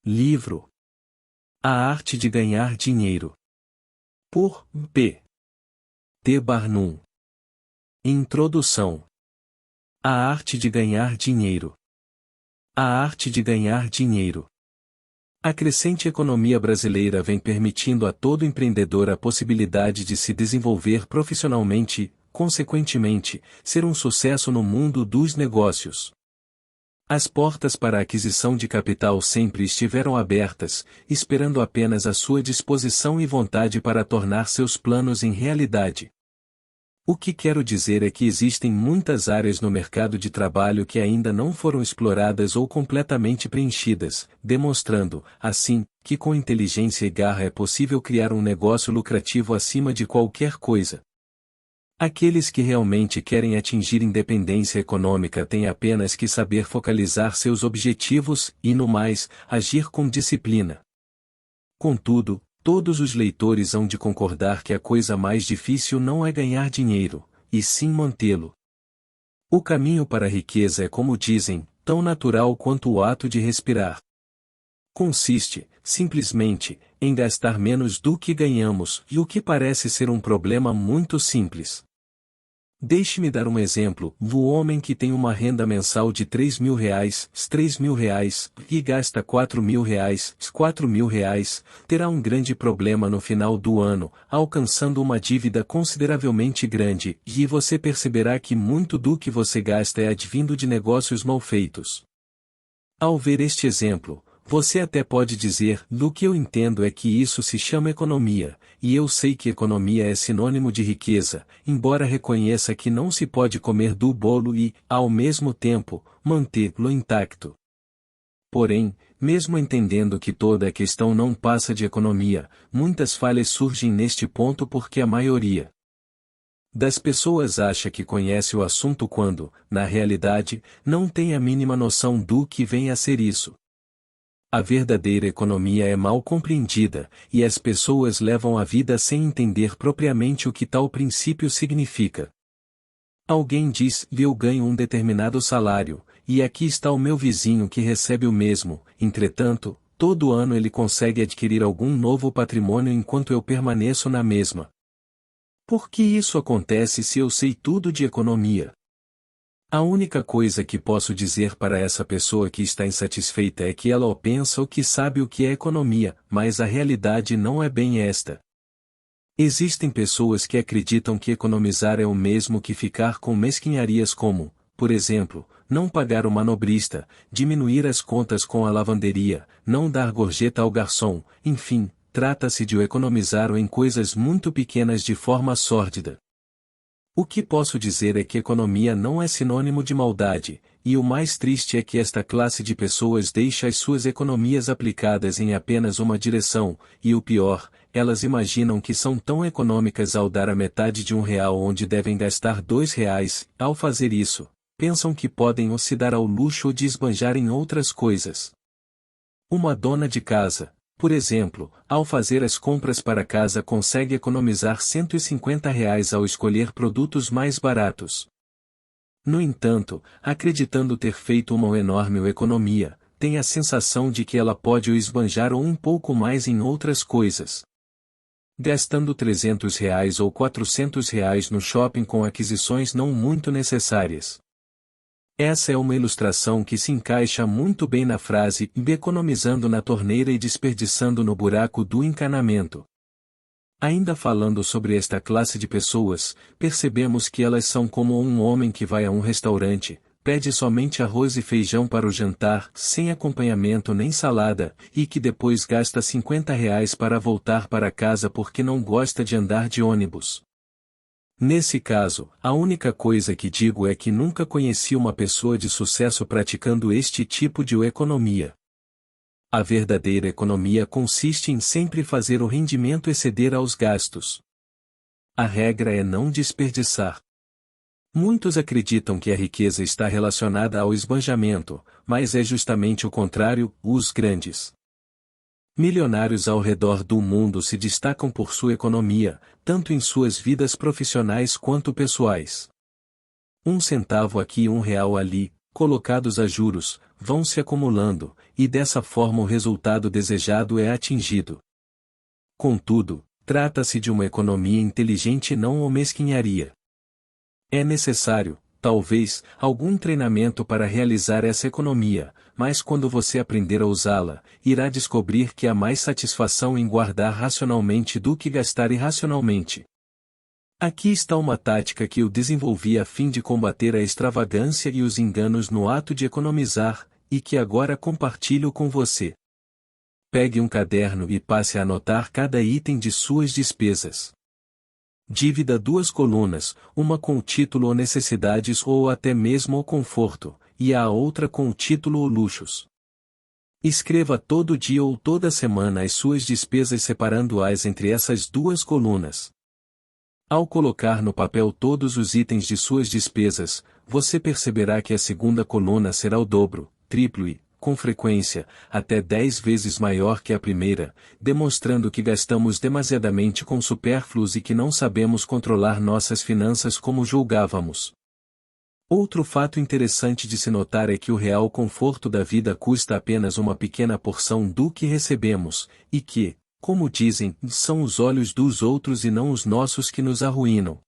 Livro A Arte de Ganhar Dinheiro. Por P. T. Barnum. Introdução. A Arte de Ganhar Dinheiro. A arte de ganhar dinheiro. A crescente economia brasileira vem permitindo a todo empreendedor a possibilidade de se desenvolver profissionalmente, consequentemente, ser um sucesso no mundo dos negócios. As portas para a aquisição de capital sempre estiveram abertas, esperando apenas a sua disposição e vontade para tornar seus planos em realidade. O que quero dizer é que existem muitas áreas no mercado de trabalho que ainda não foram exploradas ou completamente preenchidas, demonstrando, assim, que com inteligência e garra é possível criar um negócio lucrativo acima de qualquer coisa. Aqueles que realmente querem atingir independência econômica têm apenas que saber focalizar seus objetivos e, no mais, agir com disciplina. Contudo, todos os leitores hão de concordar que a coisa mais difícil não é ganhar dinheiro, e sim mantê-lo. O caminho para a riqueza é, como dizem, tão natural quanto o ato de respirar. Consiste, simplesmente, em gastar menos do que ganhamos, e o que parece ser um problema muito simples. Deixe-me dar um exemplo: o homem que tem uma renda mensal de R$ 3.000, e gasta R$ 4.000, terá um grande problema no final do ano, alcançando uma dívida consideravelmente grande, e você perceberá que muito do que você gasta é advindo de negócios mal feitos. Ao ver este exemplo, você até pode dizer: "Do que eu entendo é que isso se chama economia, e eu sei que economia é sinônimo de riqueza", embora reconheça que não se pode comer do bolo e, ao mesmo tempo, mantê-lo intacto. Porém, mesmo entendendo que toda a questão não passa de economia, muitas falhas surgem neste ponto porque a maioria das pessoas acha que conhece o assunto quando, na realidade, não tem a mínima noção do que vem a ser isso. A verdadeira economia é mal compreendida, e as pessoas levam a vida sem entender propriamente o que tal princípio significa. Alguém diz: "Eu ganho um determinado salário, e aqui está o meu vizinho que recebe o mesmo, entretanto, todo ano ele consegue adquirir algum novo patrimônio enquanto eu permaneço na mesma. Por que isso acontece se eu sei tudo de economia?" A única coisa que posso dizer para essa pessoa que está insatisfeita é que ela ou pensa ou que sabe o que é economia, mas a realidade não é bem esta. Existem pessoas que acreditam que economizar é o mesmo que ficar com mesquinharias como, por exemplo, não pagar o manobrista, diminuir as contas com a lavanderia, não dar gorjeta ao garçom, enfim, trata-se de economizar em coisas muito pequenas de forma sórdida. O que posso dizer é que economia não é sinônimo de maldade, e o mais triste é que esta classe de pessoas deixa as suas economias aplicadas em apenas uma direção, e o pior, elas imaginam que são tão econômicas ao dar a metade de R$ 1 onde devem gastar R$ 2, ao fazer isso, pensam que podem ou se dar ao luxo de esbanjar em outras coisas. Uma dona de casa, por exemplo, ao fazer as compras para casa consegue economizar R$ 150 ao escolher produtos mais baratos. No entanto, acreditando ter feito uma enorme economia, tem a sensação de que ela pode o esbanjar ou um pouco mais em outras coisas. Gastando R$ 300 ou R$ 400 no shopping com aquisições não muito necessárias. Essa é uma ilustração que se encaixa muito bem na frase "economizando na torneira e desperdiçando no buraco do encanamento". Ainda falando sobre esta classe de pessoas, percebemos que elas são como um homem que vai a um restaurante, pede somente arroz e feijão para o jantar, sem acompanhamento nem salada, e que depois gasta R$ 50 para voltar para casa porque não gosta de andar de ônibus. Nesse caso, a única coisa que digo é que nunca conheci uma pessoa de sucesso praticando este tipo de economia. A verdadeira economia consiste em sempre fazer o rendimento exceder aos gastos. A regra é não desperdiçar. Muitos acreditam que a riqueza está relacionada ao esbanjamento, mas é justamente o contrário: os grandes milionários ao redor do mundo se destacam por sua economia, tanto em suas vidas profissionais quanto pessoais. 1 centavo aqui e R$ 1 ali, colocados a juros, vão se acumulando, e dessa forma o resultado desejado é atingido. Contudo, trata-se de uma economia inteligente e não uma mesquinharia. É necessário, talvez, algum treinamento para realizar essa economia, mas quando você aprender a usá-la, irá descobrir que há mais satisfação em guardar racionalmente do que gastar irracionalmente. Aqui está uma tática que eu desenvolvi a fim de combater a extravagância e os enganos no ato de economizar, e que agora compartilho com você. Pegue um caderno e passe a anotar cada item de suas despesas. Dívida 2 colunas, uma com o título ou necessidades ou até mesmo o conforto, e a outra com o título ou luxos. Escreva todo dia ou toda semana as suas despesas separando-as entre essas duas colunas. Ao colocar no papel todos os itens de suas despesas, você perceberá que a segunda coluna será o dobro, triplo e, com frequência, até 10 vezes maior que a primeira, demonstrando que gastamos demasiadamente com supérfluos e que não sabemos controlar nossas finanças como julgávamos. Outro fato interessante de se notar é que o real conforto da vida custa apenas uma pequena porção do que recebemos, e que, como dizem, são os olhos dos outros e não os nossos que nos arruinam.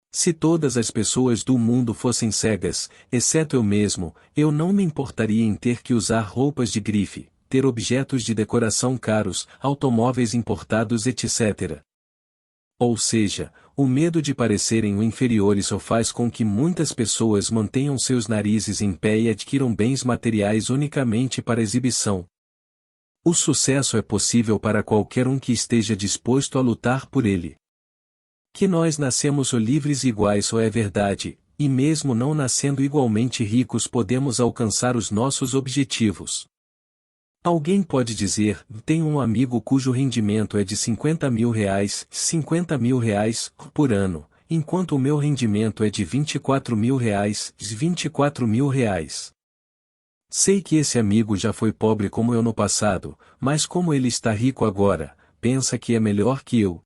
Se todas as pessoas do mundo fossem cegas, exceto eu mesmo, eu não me importaria em ter que usar roupas de grife, ter objetos de decoração caros, automóveis importados, etc. Ou seja, o medo de parecerem o inferiores só faz com que muitas pessoas mantenham seus narizes em pé e adquiram bens materiais unicamente para exibição. O sucesso é possível para qualquer um que esteja disposto a lutar por ele. Que nós nascemos livres e iguais só é verdade, e mesmo não nascendo igualmente ricos podemos alcançar os nossos objetivos. Alguém pode dizer, tenho um amigo cujo rendimento é de R$50 mil, R$50 mil por ano, enquanto o meu rendimento é de R$24 mil, R$24 mil. Sei que esse amigo já foi pobre como eu no passado, mas como ele está rico agora, pensa que é melhor que eu.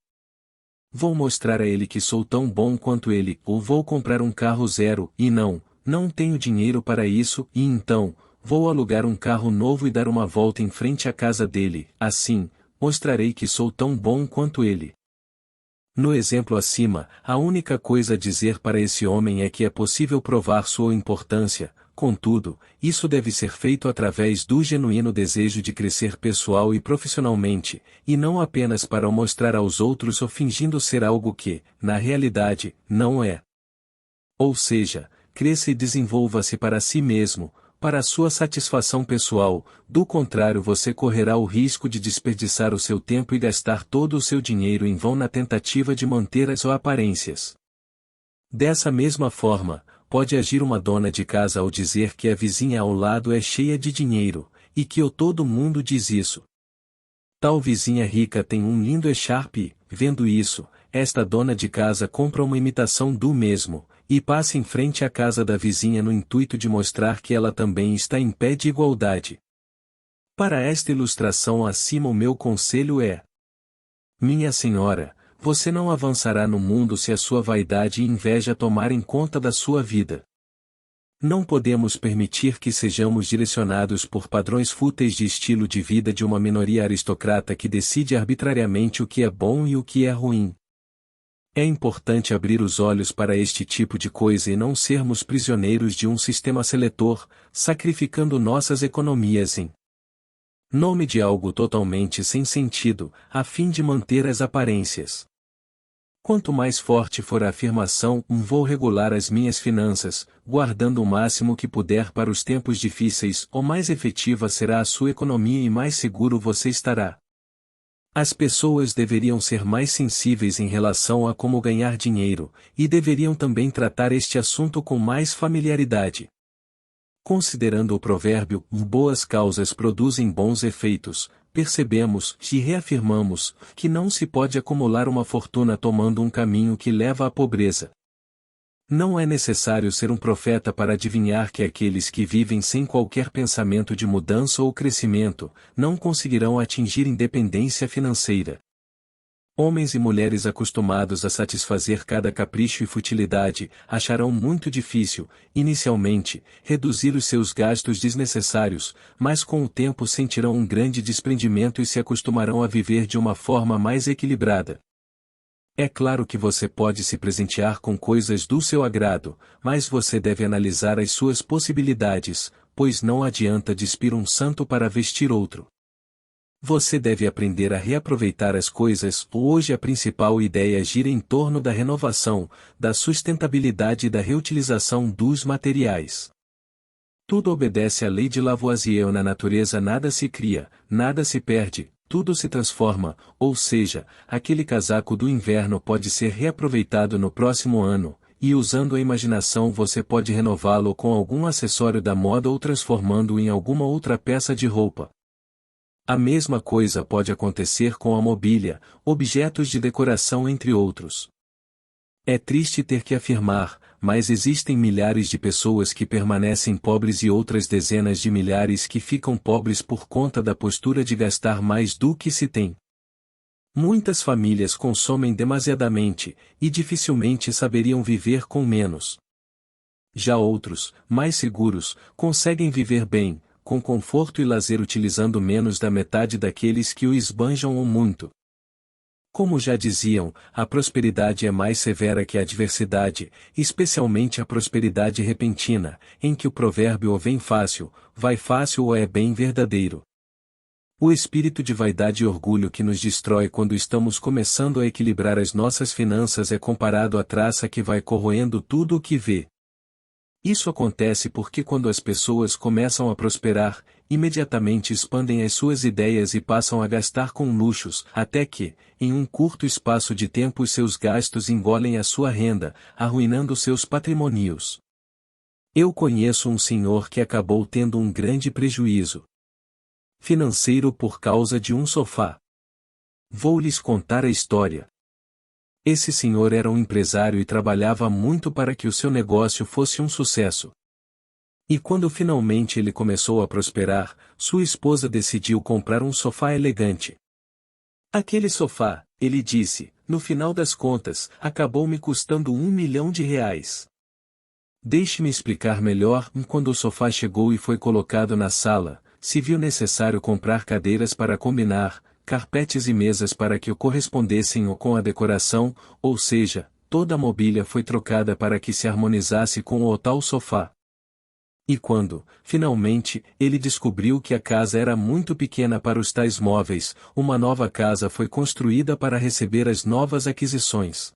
Vou mostrar a ele que sou tão bom quanto ele, ou vou comprar um carro zero, e não tenho dinheiro para isso, e então, vou alugar um carro novo e dar uma volta em frente à casa dele, assim, mostrarei que sou tão bom quanto ele. No exemplo acima, a única coisa a dizer para esse homem é que é possível provar sua importância, contudo, isso deve ser feito através do genuíno desejo de crescer pessoal e profissionalmente, e não apenas para o mostrar aos outros ou fingindo ser algo que, na realidade, não é. Ou seja, cresça e desenvolva-se para si mesmo, para a sua satisfação pessoal, do contrário você correrá o risco de desperdiçar o seu tempo e gastar todo o seu dinheiro em vão na tentativa de manter as aparências. Dessa mesma forma, pode agir uma dona de casa ao dizer que a vizinha ao lado é cheia de dinheiro, e que todo mundo diz isso. Tal vizinha rica tem um lindo echarpe e, vendo isso, esta dona de casa compra uma imitação do mesmo, e passa em frente à casa da vizinha no intuito de mostrar que ela também está em pé de igualdade. Para esta ilustração acima o meu conselho é: minha senhora, você não avançará no mundo se a sua vaidade e inveja tomarem conta da sua vida. Não podemos permitir que sejamos direcionados por padrões fúteis de estilo de vida de uma minoria aristocrata que decide arbitrariamente o que é bom e o que é ruim. É importante abrir os olhos para este tipo de coisa e não sermos prisioneiros de um sistema seletor, sacrificando nossas economias em nome de algo totalmente sem sentido, a fim de manter as aparências. Quanto mais forte for a afirmação, vou regular as minhas finanças, guardando o máximo que puder para os tempos difíceis, ou mais efetiva será a sua economia e mais seguro você estará. As pessoas deveriam ser mais sensíveis em relação a como ganhar dinheiro, e deveriam também tratar este assunto com mais familiaridade. Considerando o provérbio, boas causas produzem bons efeitos, percebemos e reafirmamos que não se pode acumular uma fortuna tomando um caminho que leva à pobreza. Não é necessário ser um profeta para adivinhar que aqueles que vivem sem qualquer pensamento de mudança ou crescimento, não conseguirão atingir independência financeira. Homens e mulheres acostumados a satisfazer cada capricho e futilidade, acharão muito difícil, inicialmente, reduzir os seus gastos desnecessários, mas com o tempo sentirão um grande desprendimento e se acostumarão a viver de uma forma mais equilibrada. É claro que você pode se presentear com coisas do seu agrado, mas você deve analisar as suas possibilidades, pois não adianta despir um santo para vestir outro. Você deve aprender a reaproveitar as coisas. Hoje a principal ideia gira em torno da renovação, da sustentabilidade e da reutilização dos materiais. Tudo obedece à lei de Lavoisier: na natureza nada se cria, nada se perde, tudo se transforma, ou seja, aquele casaco do inverno pode ser reaproveitado no próximo ano, e usando a imaginação você pode renová-lo com algum acessório da moda ou transformando-o em alguma outra peça de roupa. A mesma coisa pode acontecer com a mobília, objetos de decoração entre outros. É triste ter que afirmar, mas existem milhares de pessoas que permanecem pobres e outras dezenas de milhares que ficam pobres por conta da postura de gastar mais do que se tem. Muitas famílias consomem demasiadamente, e dificilmente saberiam viver com menos. Já outros, mais seguros, conseguem viver bem, com conforto e lazer utilizando menos da metade daqueles que o esbanjam ou muito. Como já diziam, a prosperidade é mais severa que a adversidade, especialmente a prosperidade repentina, em que o provérbio "ou vem fácil, vai fácil" ou é bem verdadeiro. O espírito de vaidade e orgulho que nos destrói quando estamos começando a equilibrar as nossas finanças é comparado à traça que vai corroendo tudo o que vê. Isso acontece porque quando as pessoas começam a prosperar, imediatamente expandem as suas ideias e passam a gastar com luxos, até que, em um curto espaço de tempo os seus gastos engolem a sua renda, arruinando seus patrimônios. Eu conheço um senhor que acabou tendo um grande prejuízo financeiro por causa de um sofá. Vou lhes contar a história. Esse senhor era um empresário e trabalhava muito para que o seu negócio fosse um sucesso. E quando finalmente ele começou a prosperar, sua esposa decidiu comprar um sofá elegante. Aquele sofá, ele disse, no final das contas, acabou me custando R$1 milhão. Deixe-me explicar melhor. Quando o sofá chegou e foi colocado na sala, se viu necessário comprar cadeiras para combinar, carpetes e mesas para que o correspondessem com a decoração, ou seja, toda a mobília foi trocada para que se harmonizasse com o tal sofá. E quando, finalmente, ele descobriu que a casa era muito pequena para os tais móveis, uma nova casa foi construída para receber as novas aquisições.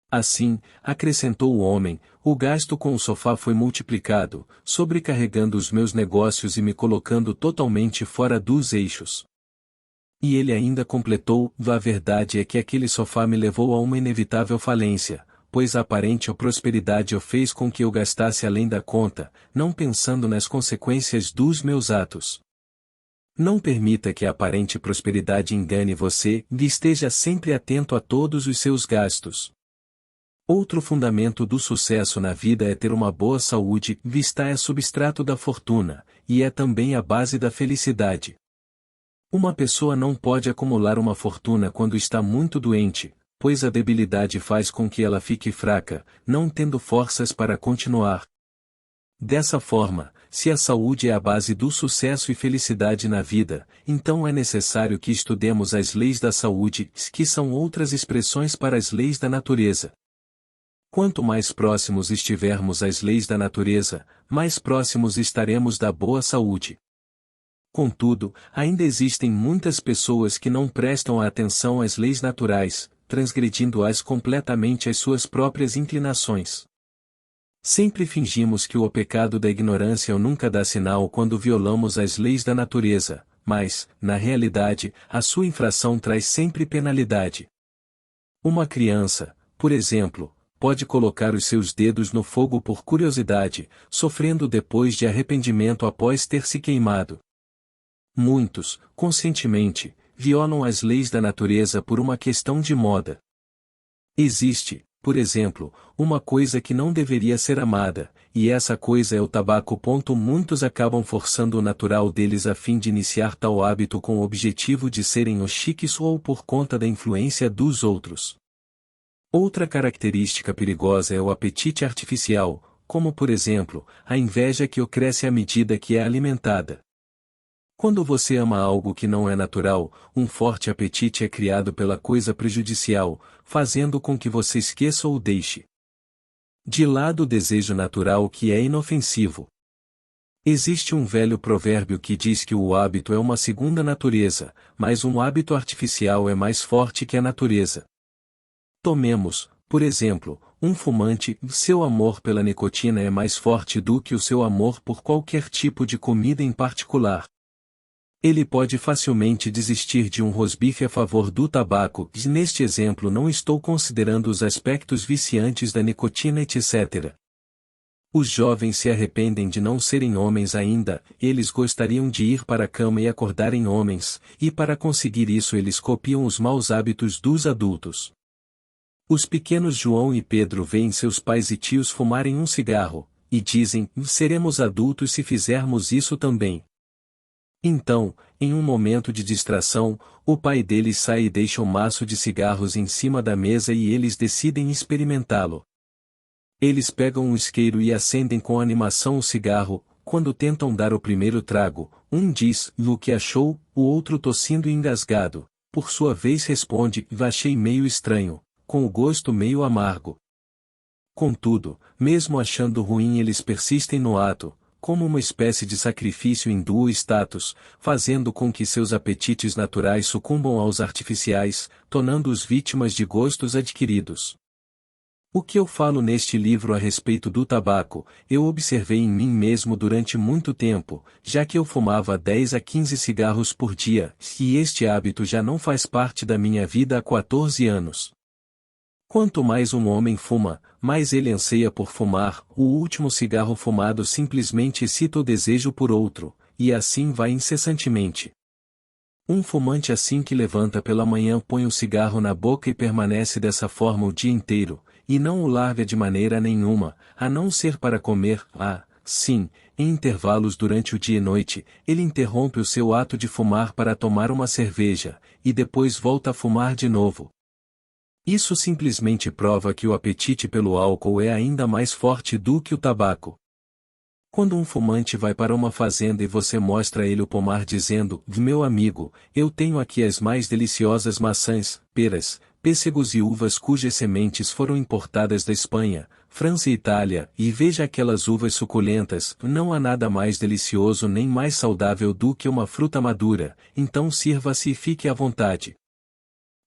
Assim, acrescentou o homem, o gasto com o sofá foi multiplicado, sobrecarregando os meus negócios e me colocando totalmente fora dos eixos. E ele ainda completou: a verdade é que aquele sofá me levou a uma inevitável falência, pois a aparente prosperidade o fez com que eu gastasse além da conta, não pensando nas consequências dos meus atos. Não permita que a aparente prosperidade engane você, e esteja sempre atento a todos os seus gastos. Outro fundamento do sucesso na vida é ter uma boa saúde. Vista é substrato da fortuna, e é também a base da felicidade. Uma pessoa não pode acumular uma fortuna quando está muito doente, pois a debilidade faz com que ela fique fraca, não tendo forças para continuar. Dessa forma, se a saúde é a base do sucesso e felicidade na vida, então é necessário que estudemos as leis da saúde, que são outras expressões para as leis da natureza. Quanto mais próximos estivermos às leis da natureza, mais próximos estaremos da boa saúde. Contudo, ainda existem muitas pessoas que não prestam atenção às leis naturais, transgredindo-as completamente às suas próprias inclinações. Sempre fingimos que o pecado da ignorância nunca dá sinal quando violamos as leis da natureza, mas, na realidade, a sua infração traz sempre penalidade. Uma criança, por exemplo, pode colocar os seus dedos no fogo por curiosidade, sofrendo depois de arrependimento após ter se queimado. Muitos, conscientemente, violam as leis da natureza por uma questão de moda. Existe, por exemplo, uma coisa que não deveria ser amada, e essa coisa é o tabaco. Muitos acabam forçando o natural deles a fim de iniciar tal hábito com o objetivo de serem os chiques ou por conta da influência dos outros. Outra característica perigosa é o apetite artificial, como por exemplo, a inveja que cresce à medida que é alimentada. Quando você ama algo que não é natural, um forte apetite é criado pela coisa prejudicial, fazendo com que você esqueça ou deixe de lado o desejo natural que é inofensivo. Existe um velho provérbio que diz que o hábito é uma segunda natureza, mas um hábito artificial é mais forte que a natureza. Tomemos, por exemplo, um fumante. Seu amor pela nicotina é mais forte do que o seu amor por qualquer tipo de comida em particular. Ele pode facilmente desistir de um rosbife a favor do tabaco, e neste exemplo não estou considerando os aspectos viciantes da nicotina, etc. Os jovens se arrependem de não serem homens ainda, eles gostariam de ir para a cama e acordarem homens, e para conseguir isso eles copiam os maus hábitos dos adultos. Os pequenos João e Pedro veem seus pais e tios fumarem um cigarro, e dizem, seremos adultos se fizermos isso também. Então, em um momento de distração, o pai deles sai e deixa um maço de cigarros em cima da mesa e eles decidem experimentá-lo. Eles pegam um isqueiro e acendem com animação o cigarro. Quando tentam dar o primeiro trago, um diz o que achou, o outro tossindo e engasgado, por sua vez responde, achei meio estranho, com o gosto meio amargo. Contudo, mesmo achando ruim eles persistem no ato, como uma espécie de sacrifício em duo status, fazendo com que seus apetites naturais sucumbam aos artificiais, tornando-os vítimas de gostos adquiridos. O que eu falo neste livro a respeito do tabaco, eu observei em mim mesmo durante muito tempo, já que eu fumava 10 a 15 cigarros por dia, e este hábito já não faz parte da minha vida há 14 anos. Quanto mais um homem fuma, mais ele anseia por fumar. O último cigarro fumado simplesmente excita o desejo por outro, e assim vai incessantemente. Um fumante assim que levanta pela manhã põe o cigarro na boca e permanece dessa forma o dia inteiro, e não o larga de maneira nenhuma, a não ser para comer. Sim, em intervalos durante o dia e noite, ele interrompe o seu ato de fumar para tomar uma cerveja, e depois volta a fumar de novo. Isso simplesmente prova que o apetite pelo álcool é ainda mais forte do que o tabaco. Quando um fumante vai para uma fazenda e você mostra a ele o pomar dizendo, meu amigo, eu tenho aqui as mais deliciosas maçãs, peras, pêssegos e uvas cujas sementes foram importadas da Espanha, França e Itália, e veja aquelas uvas suculentas, não há nada mais delicioso nem mais saudável do que uma fruta madura, então sirva-se e fique à vontade.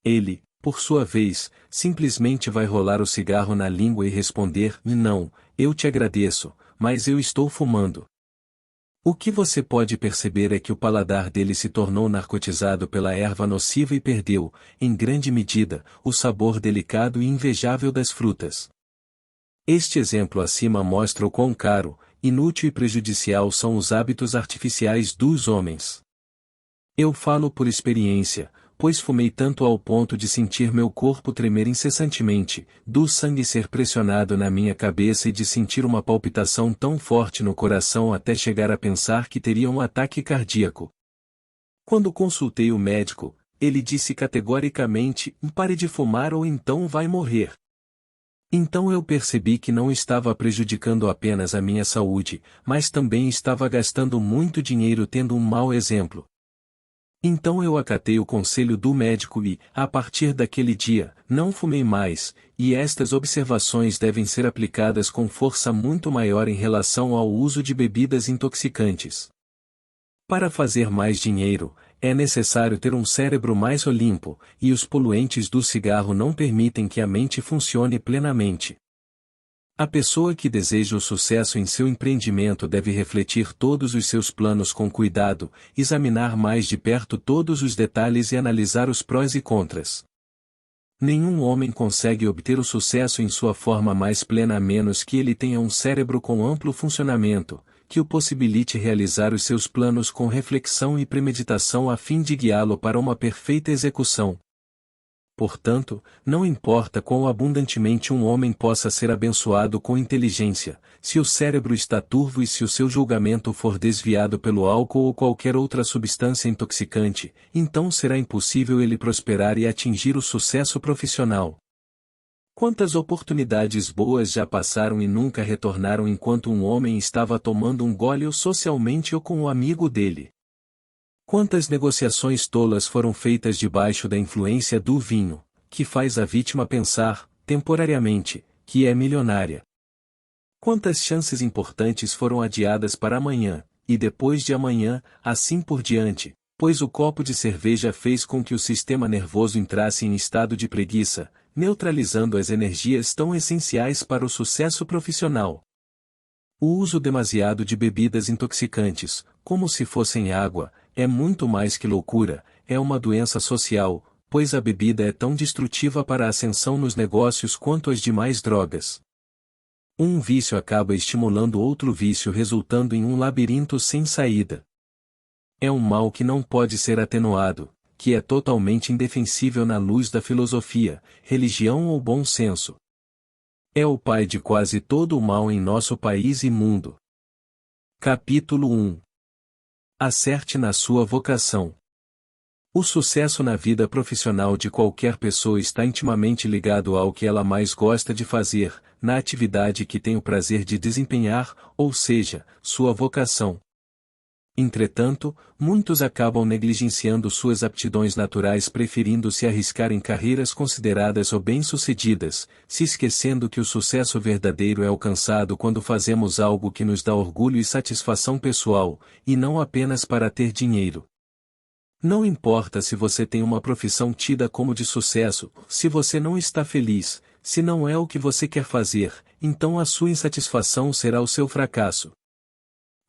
Ele, por sua vez, simplesmente vai rolar o cigarro na língua e responder, não, eu te agradeço, mas eu estou fumando. O que você pode perceber é que o paladar dele se tornou narcotizado pela erva nociva e perdeu, em grande medida, o sabor delicado e invejável das frutas. Este exemplo acima mostra o quão caro, inútil e prejudicial são os hábitos artificiais dos homens. Eu falo por experiência, pois fumei tanto ao ponto de sentir meu corpo tremer incessantemente, do sangue ser pressionado na minha cabeça e de sentir uma palpitação tão forte no coração até chegar a pensar que teria um ataque cardíaco. Quando consultei o médico, ele disse categoricamente, pare de fumar ou então vai morrer. Então eu percebi que não estava prejudicando apenas a minha saúde, mas também estava gastando muito dinheiro tendo um mau exemplo. Então eu acatei o conselho do médico e, a partir daquele dia, não fumei mais, e estas observações devem ser aplicadas com força muito maior em relação ao uso de bebidas intoxicantes. Para fazer mais dinheiro, é necessário ter um cérebro mais limpo, e os poluentes do cigarro não permitem que a mente funcione plenamente. A pessoa que deseja o sucesso em seu empreendimento deve refletir todos os seus planos com cuidado, examinar mais de perto todos os detalhes e analisar os prós e contras. Nenhum homem consegue obter o sucesso em sua forma mais plena a menos que ele tenha um cérebro com amplo funcionamento, que o possibilite realizar os seus planos com reflexão e premeditação a fim de guiá-lo para uma perfeita execução. Portanto, não importa quão abundantemente um homem possa ser abençoado com inteligência, se o cérebro está turvo e se o seu julgamento for desviado pelo álcool ou qualquer outra substância intoxicante, então será impossível ele prosperar e atingir o sucesso profissional. Quantas oportunidades boas já passaram e nunca retornaram enquanto um homem estava tomando um gole socialmente ou com o amigo dele? Quantas negociações tolas foram feitas debaixo da influência do vinho, que faz a vítima pensar, temporariamente, que é milionária? Quantas chances importantes foram adiadas para amanhã, e depois de amanhã, assim por diante, pois o copo de cerveja fez com que o sistema nervoso entrasse em estado de preguiça, neutralizando as energias tão essenciais para o sucesso profissional. O uso demasiado de bebidas intoxicantes, como se fossem água, é muito mais que loucura, é uma doença social, pois a bebida é tão destrutiva para a ascensão nos negócios quanto as demais drogas. Um vício acaba estimulando outro vício, resultando em um labirinto sem saída. É um mal que não pode ser atenuado, que é totalmente indefensível na luz da filosofia, religião ou bom senso. É o pai de quase todo o mal em nosso país e mundo. Capítulo 1. Acerte na sua vocação. O sucesso na vida profissional de qualquer pessoa está intimamente ligado ao que ela mais gosta de fazer, na atividade que tem o prazer de desempenhar, ou seja, sua vocação. Entretanto, muitos acabam negligenciando suas aptidões naturais, preferindo se arriscar em carreiras consideradas ou bem-sucedidas, se esquecendo que o sucesso verdadeiro é alcançado quando fazemos algo que nos dá orgulho e satisfação pessoal, e não apenas para ter dinheiro. Não importa se você tem uma profissão tida como de sucesso, se você não está feliz, se não é o que você quer fazer, então a sua insatisfação será o seu fracasso.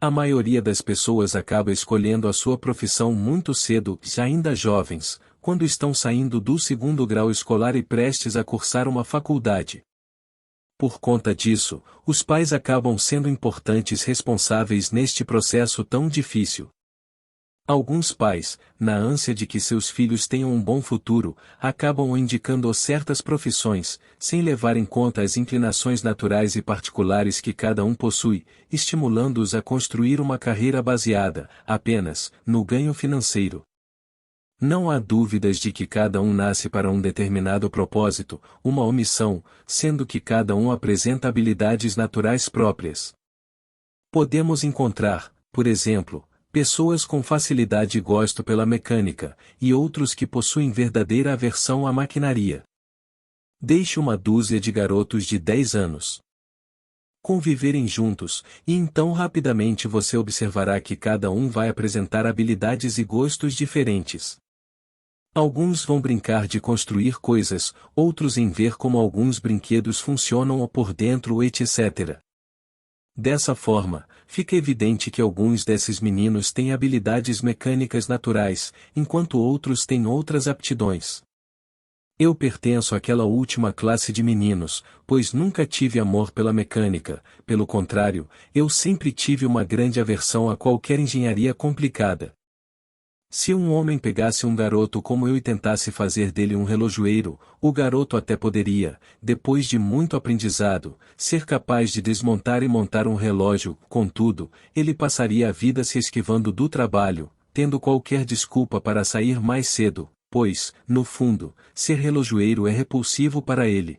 A maioria das pessoas acaba escolhendo a sua profissão muito cedo, já ainda jovens, quando estão saindo do segundo grau escolar e prestes a cursar uma faculdade. Por conta disso, os pais acabam sendo importantes responsáveis neste processo tão difícil. Alguns pais, na ânsia de que seus filhos tenham um bom futuro, acabam indicando certas profissões, sem levar em conta as inclinações naturais e particulares que cada um possui, estimulando-os a construir uma carreira baseada, apenas, no ganho financeiro. Não há dúvidas de que cada um nasce para um determinado propósito, uma omissão, sendo que cada um apresenta habilidades naturais próprias. Podemos encontrar, por exemplo, pessoas com facilidade e gosto pela mecânica, e outros que possuem verdadeira aversão à maquinaria. Deixe uma dúzia de garotos de 10 anos conviverem juntos, e então rapidamente você observará que cada um vai apresentar habilidades e gostos diferentes. Alguns vão brincar de construir coisas, outros em ver como alguns brinquedos funcionam ou por dentro, etc. Dessa forma, fica evidente que alguns desses meninos têm habilidades mecânicas naturais, enquanto outros têm outras aptidões. Eu pertenço àquela última classe de meninos, pois nunca tive amor pela mecânica, pelo contrário, eu sempre tive uma grande aversão a qualquer engenharia complicada. Se um homem pegasse um garoto como eu e tentasse fazer dele um relojoeiro, o garoto até poderia, depois de muito aprendizado, ser capaz de desmontar e montar um relógio, contudo, ele passaria a vida se esquivando do trabalho, tendo qualquer desculpa para sair mais cedo, pois, no fundo, ser relojoeiro é repulsivo para ele.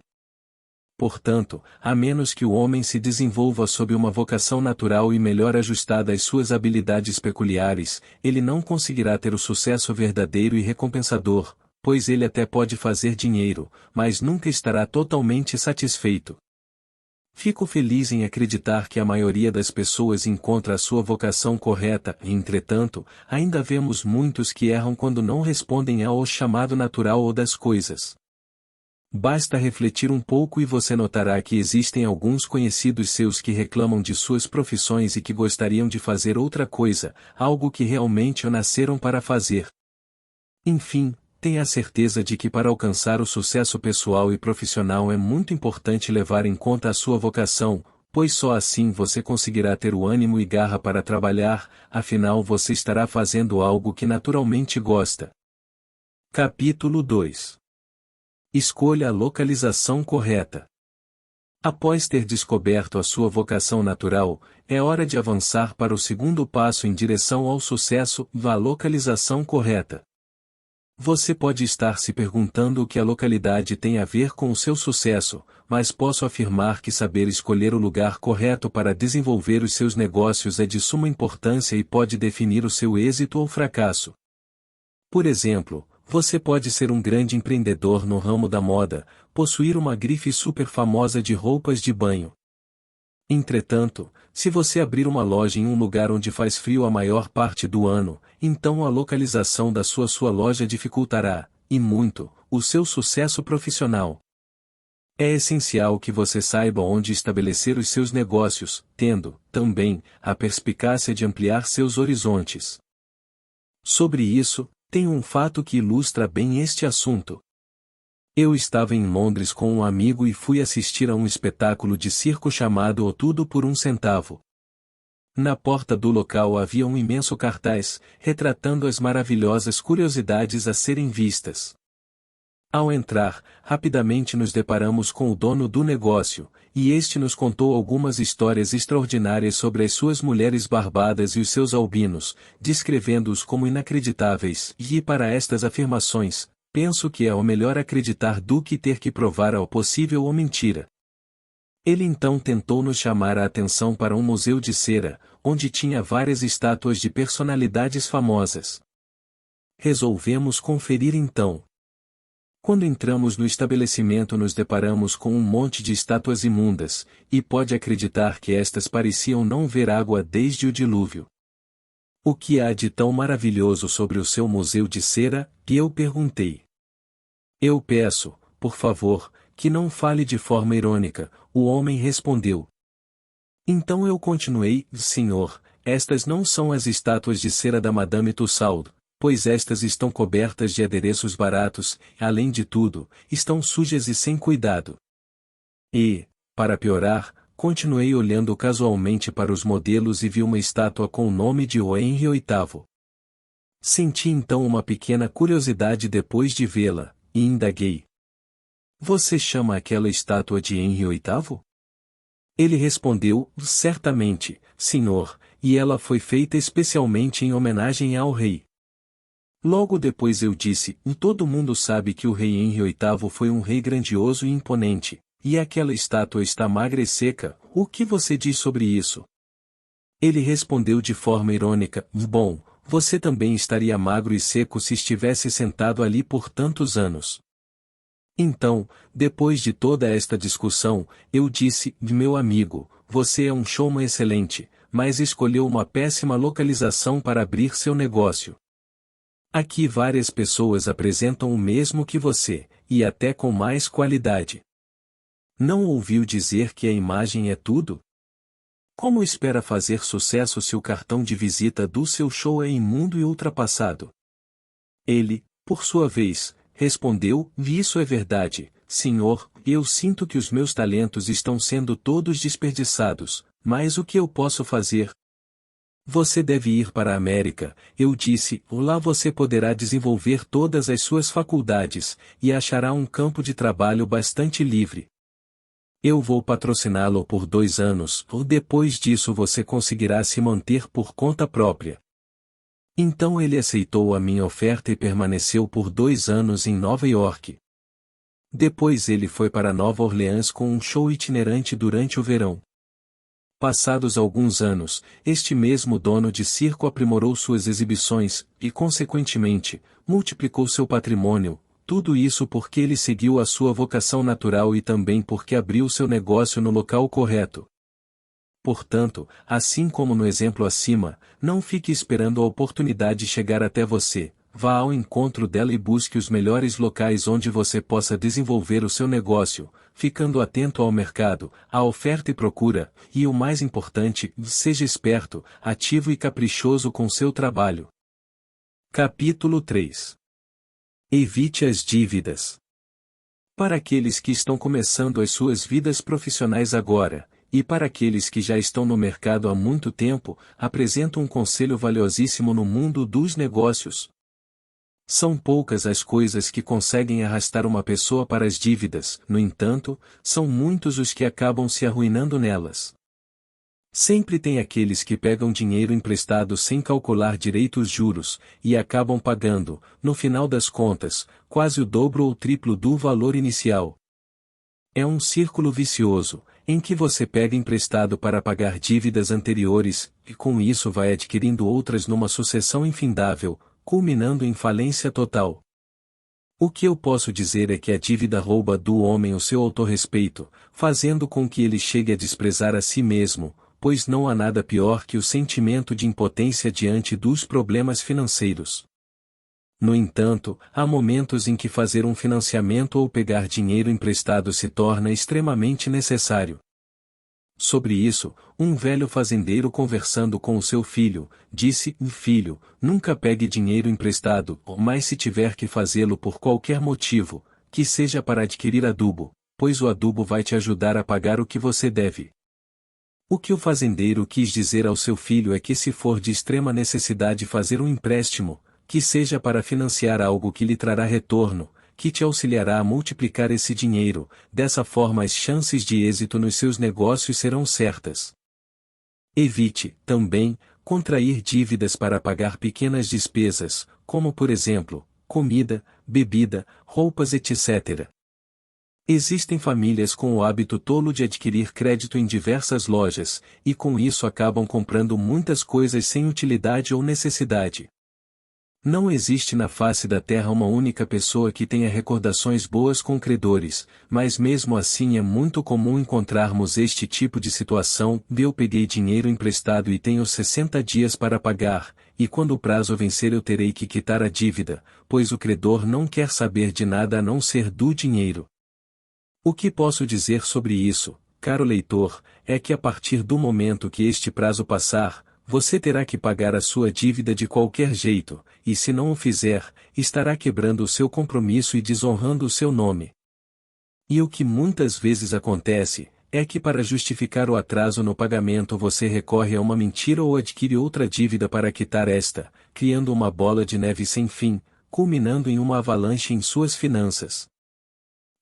Portanto, a menos que o homem se desenvolva sob uma vocação natural e melhor ajustada às suas habilidades peculiares, ele não conseguirá ter o sucesso verdadeiro e recompensador, pois ele até pode fazer dinheiro, mas nunca estará totalmente satisfeito. Fico feliz em acreditar que a maioria das pessoas encontra a sua vocação correta, e entretanto, ainda vemos muitos que erram quando não respondem ao chamado natural ou das coisas. Basta refletir um pouco e você notará que existem alguns conhecidos seus que reclamam de suas profissões e que gostariam de fazer outra coisa, algo que realmente o nasceram para fazer. Enfim, tenha a certeza de que para alcançar o sucesso pessoal e profissional é muito importante levar em conta a sua vocação, pois só assim você conseguirá ter o ânimo e garra para trabalhar, afinal você estará fazendo algo que naturalmente gosta. Capítulo 2. Escolha a localização correta. Após ter descoberto a sua vocação natural, é hora de avançar para o segundo passo em direção ao sucesso, a localização correta. Você pode estar se perguntando o que a localidade tem a ver com o seu sucesso, mas posso afirmar que saber escolher o lugar correto para desenvolver os seus negócios é de suma importância e pode definir o seu êxito ou fracasso. Por exemplo, você pode ser um grande empreendedor no ramo da moda, possuir uma grife super famosa de roupas de banho. Entretanto, se você abrir uma loja em um lugar onde faz frio a maior parte do ano, então a localização da sua loja dificultará, e muito, o seu sucesso profissional. É essencial que você saiba onde estabelecer os seus negócios, tendo, também, a perspicácia de ampliar seus horizontes. Sobre isso, tem um fato que ilustra bem este assunto. Eu estava em Londres com um amigo e fui assistir a um espetáculo de circo chamado O Tudo por um Centavo. Na porta do local havia um imenso cartaz, retratando as maravilhosas curiosidades a serem vistas. Ao entrar, rapidamente nos deparamos com o dono do negócio, e este nos contou algumas histórias extraordinárias sobre as suas mulheres barbadas e os seus albinos, descrevendo-os como inacreditáveis, e para estas afirmações, penso que é o melhor acreditar do que ter que provar ao possível ou mentira. Ele então tentou nos chamar a atenção para um museu de cera, onde tinha várias estátuas de personalidades famosas. Resolvemos conferir então. Quando entramos no estabelecimento nos deparamos com um monte de estátuas imundas, e pode acreditar que estas pareciam não ver água desde o dilúvio. O que há de tão maravilhoso sobre o seu museu de cera? Eu perguntei. Eu peço, por favor, que não fale de forma irônica, o homem respondeu. Então eu continuei, senhor, estas não são as estátuas de cera da Madame Tussaud, pois estas estão cobertas de adereços baratos, além de tudo, estão sujas e sem cuidado. E, para piorar, continuei olhando casualmente para os modelos e vi uma estátua com o nome de O Henri VIII. Senti então uma pequena curiosidade depois de vê-la, e indaguei. Você chama aquela estátua de Henri VIII? Ele respondeu, certamente, senhor, e ela foi feita especialmente em homenagem ao rei. Logo depois eu disse, todo mundo sabe que o rei Henri VIII foi um rei grandioso e imponente, e aquela estátua está magra e seca, o que você diz sobre isso? Ele respondeu de forma irônica, bom, você também estaria magro e seco se estivesse sentado ali por tantos anos. Então, depois de toda esta discussão, eu disse, meu amigo, você é um showman excelente, mas escolheu uma péssima localização para abrir seu negócio. Aqui várias pessoas apresentam o mesmo que você, e até com mais qualidade. Não ouviu dizer que a imagem é tudo? Como espera fazer sucesso se o cartão de visita do seu show é imundo e ultrapassado? Ele, por sua vez, respondeu, isso é verdade, senhor, eu sinto que os meus talentos estão sendo todos desperdiçados, mas o que eu posso fazer? Você deve ir para a América, eu disse, lá você poderá desenvolver todas as suas faculdades, e achará um campo de trabalho bastante livre. Eu vou patrociná-lo por 2 anos, ou depois disso você conseguirá se manter por conta própria. Então ele aceitou a minha oferta e permaneceu por 2 anos em Nova York. Depois ele foi para Nova Orleans com um show itinerante durante o verão. Passados alguns anos, este mesmo dono de circo aprimorou suas exibições, e consequentemente, multiplicou seu patrimônio, tudo isso porque ele seguiu a sua vocação natural e também porque abriu seu negócio no local correto. Portanto, assim como no exemplo acima, não fique esperando a oportunidade chegar até você, vá ao encontro dela e busque os melhores locais onde você possa desenvolver o seu negócio, ficando atento ao mercado, à oferta e procura, e o mais importante, seja esperto, ativo e caprichoso com seu trabalho. Capítulo 3. Evite as dívidas. Para aqueles que estão começando as suas vidas profissionais agora, e para aqueles que já estão no mercado há muito tempo, apresento um conselho valiosíssimo no mundo dos negócios. São poucas as coisas que conseguem arrastar uma pessoa para as dívidas, no entanto, são muitos os que acabam se arruinando nelas. Sempre tem aqueles que pegam dinheiro emprestado sem calcular direito os juros, e acabam pagando, no final das contas, quase o dobro ou triplo do valor inicial. É um círculo vicioso, em que você pega emprestado para pagar dívidas anteriores, e com isso vai adquirindo outras numa sucessão infindável, culminando em falência total. O que eu posso dizer é que a dívida rouba do homem o seu autorrespeito, fazendo com que ele chegue a desprezar a si mesmo, pois não há nada pior que o sentimento de impotência diante dos problemas financeiros. No entanto, há momentos em que fazer um financiamento ou pegar dinheiro emprestado se torna extremamente necessário. Sobre isso, um velho fazendeiro conversando com o seu filho, disse: Filho, nunca pegue dinheiro emprestado, mas se tiver que fazê-lo por qualquer motivo, que seja para adquirir adubo, pois o adubo vai te ajudar a pagar o que você deve. O que o fazendeiro quis dizer ao seu filho é que se for de extrema necessidade fazer um empréstimo, que seja para financiar algo que lhe trará retorno, que te auxiliará a multiplicar esse dinheiro, dessa forma as chances de êxito nos seus negócios serão certas. Evite, também, contrair dívidas para pagar pequenas despesas, como por exemplo, comida, bebida, roupas etc. Existem famílias com o hábito tolo de adquirir crédito em diversas lojas, e com isso acabam comprando muitas coisas sem utilidade ou necessidade. Não existe na face da terra uma única pessoa que tenha recordações boas com credores, mas mesmo assim é muito comum encontrarmos este tipo de situação: eu peguei dinheiro emprestado e tenho 60 dias para pagar, e quando o prazo vencer eu terei que quitar a dívida, pois o credor não quer saber de nada a não ser do dinheiro. O que posso dizer sobre isso, caro leitor, é que a partir do momento que este prazo passar, você terá que pagar a sua dívida de qualquer jeito, e se não o fizer, estará quebrando o seu compromisso e desonrando o seu nome. E o que muitas vezes acontece, é que para justificar o atraso no pagamento você recorre a uma mentira ou adquire outra dívida para quitar esta, criando uma bola de neve sem fim, culminando em uma avalanche em suas finanças.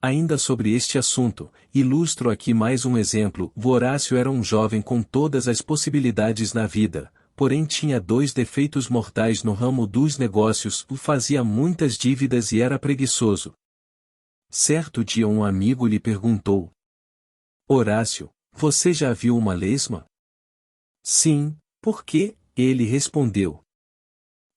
Ainda sobre este assunto, ilustro aqui mais um exemplo. Horácio era um jovem com todas as possibilidades na vida, porém tinha dois defeitos mortais no ramo dos negócios: fazia muitas dívidas e era preguiçoso. Certo dia um amigo lhe perguntou: Horácio, você já viu uma lesma? Sim, por quê? Ele respondeu.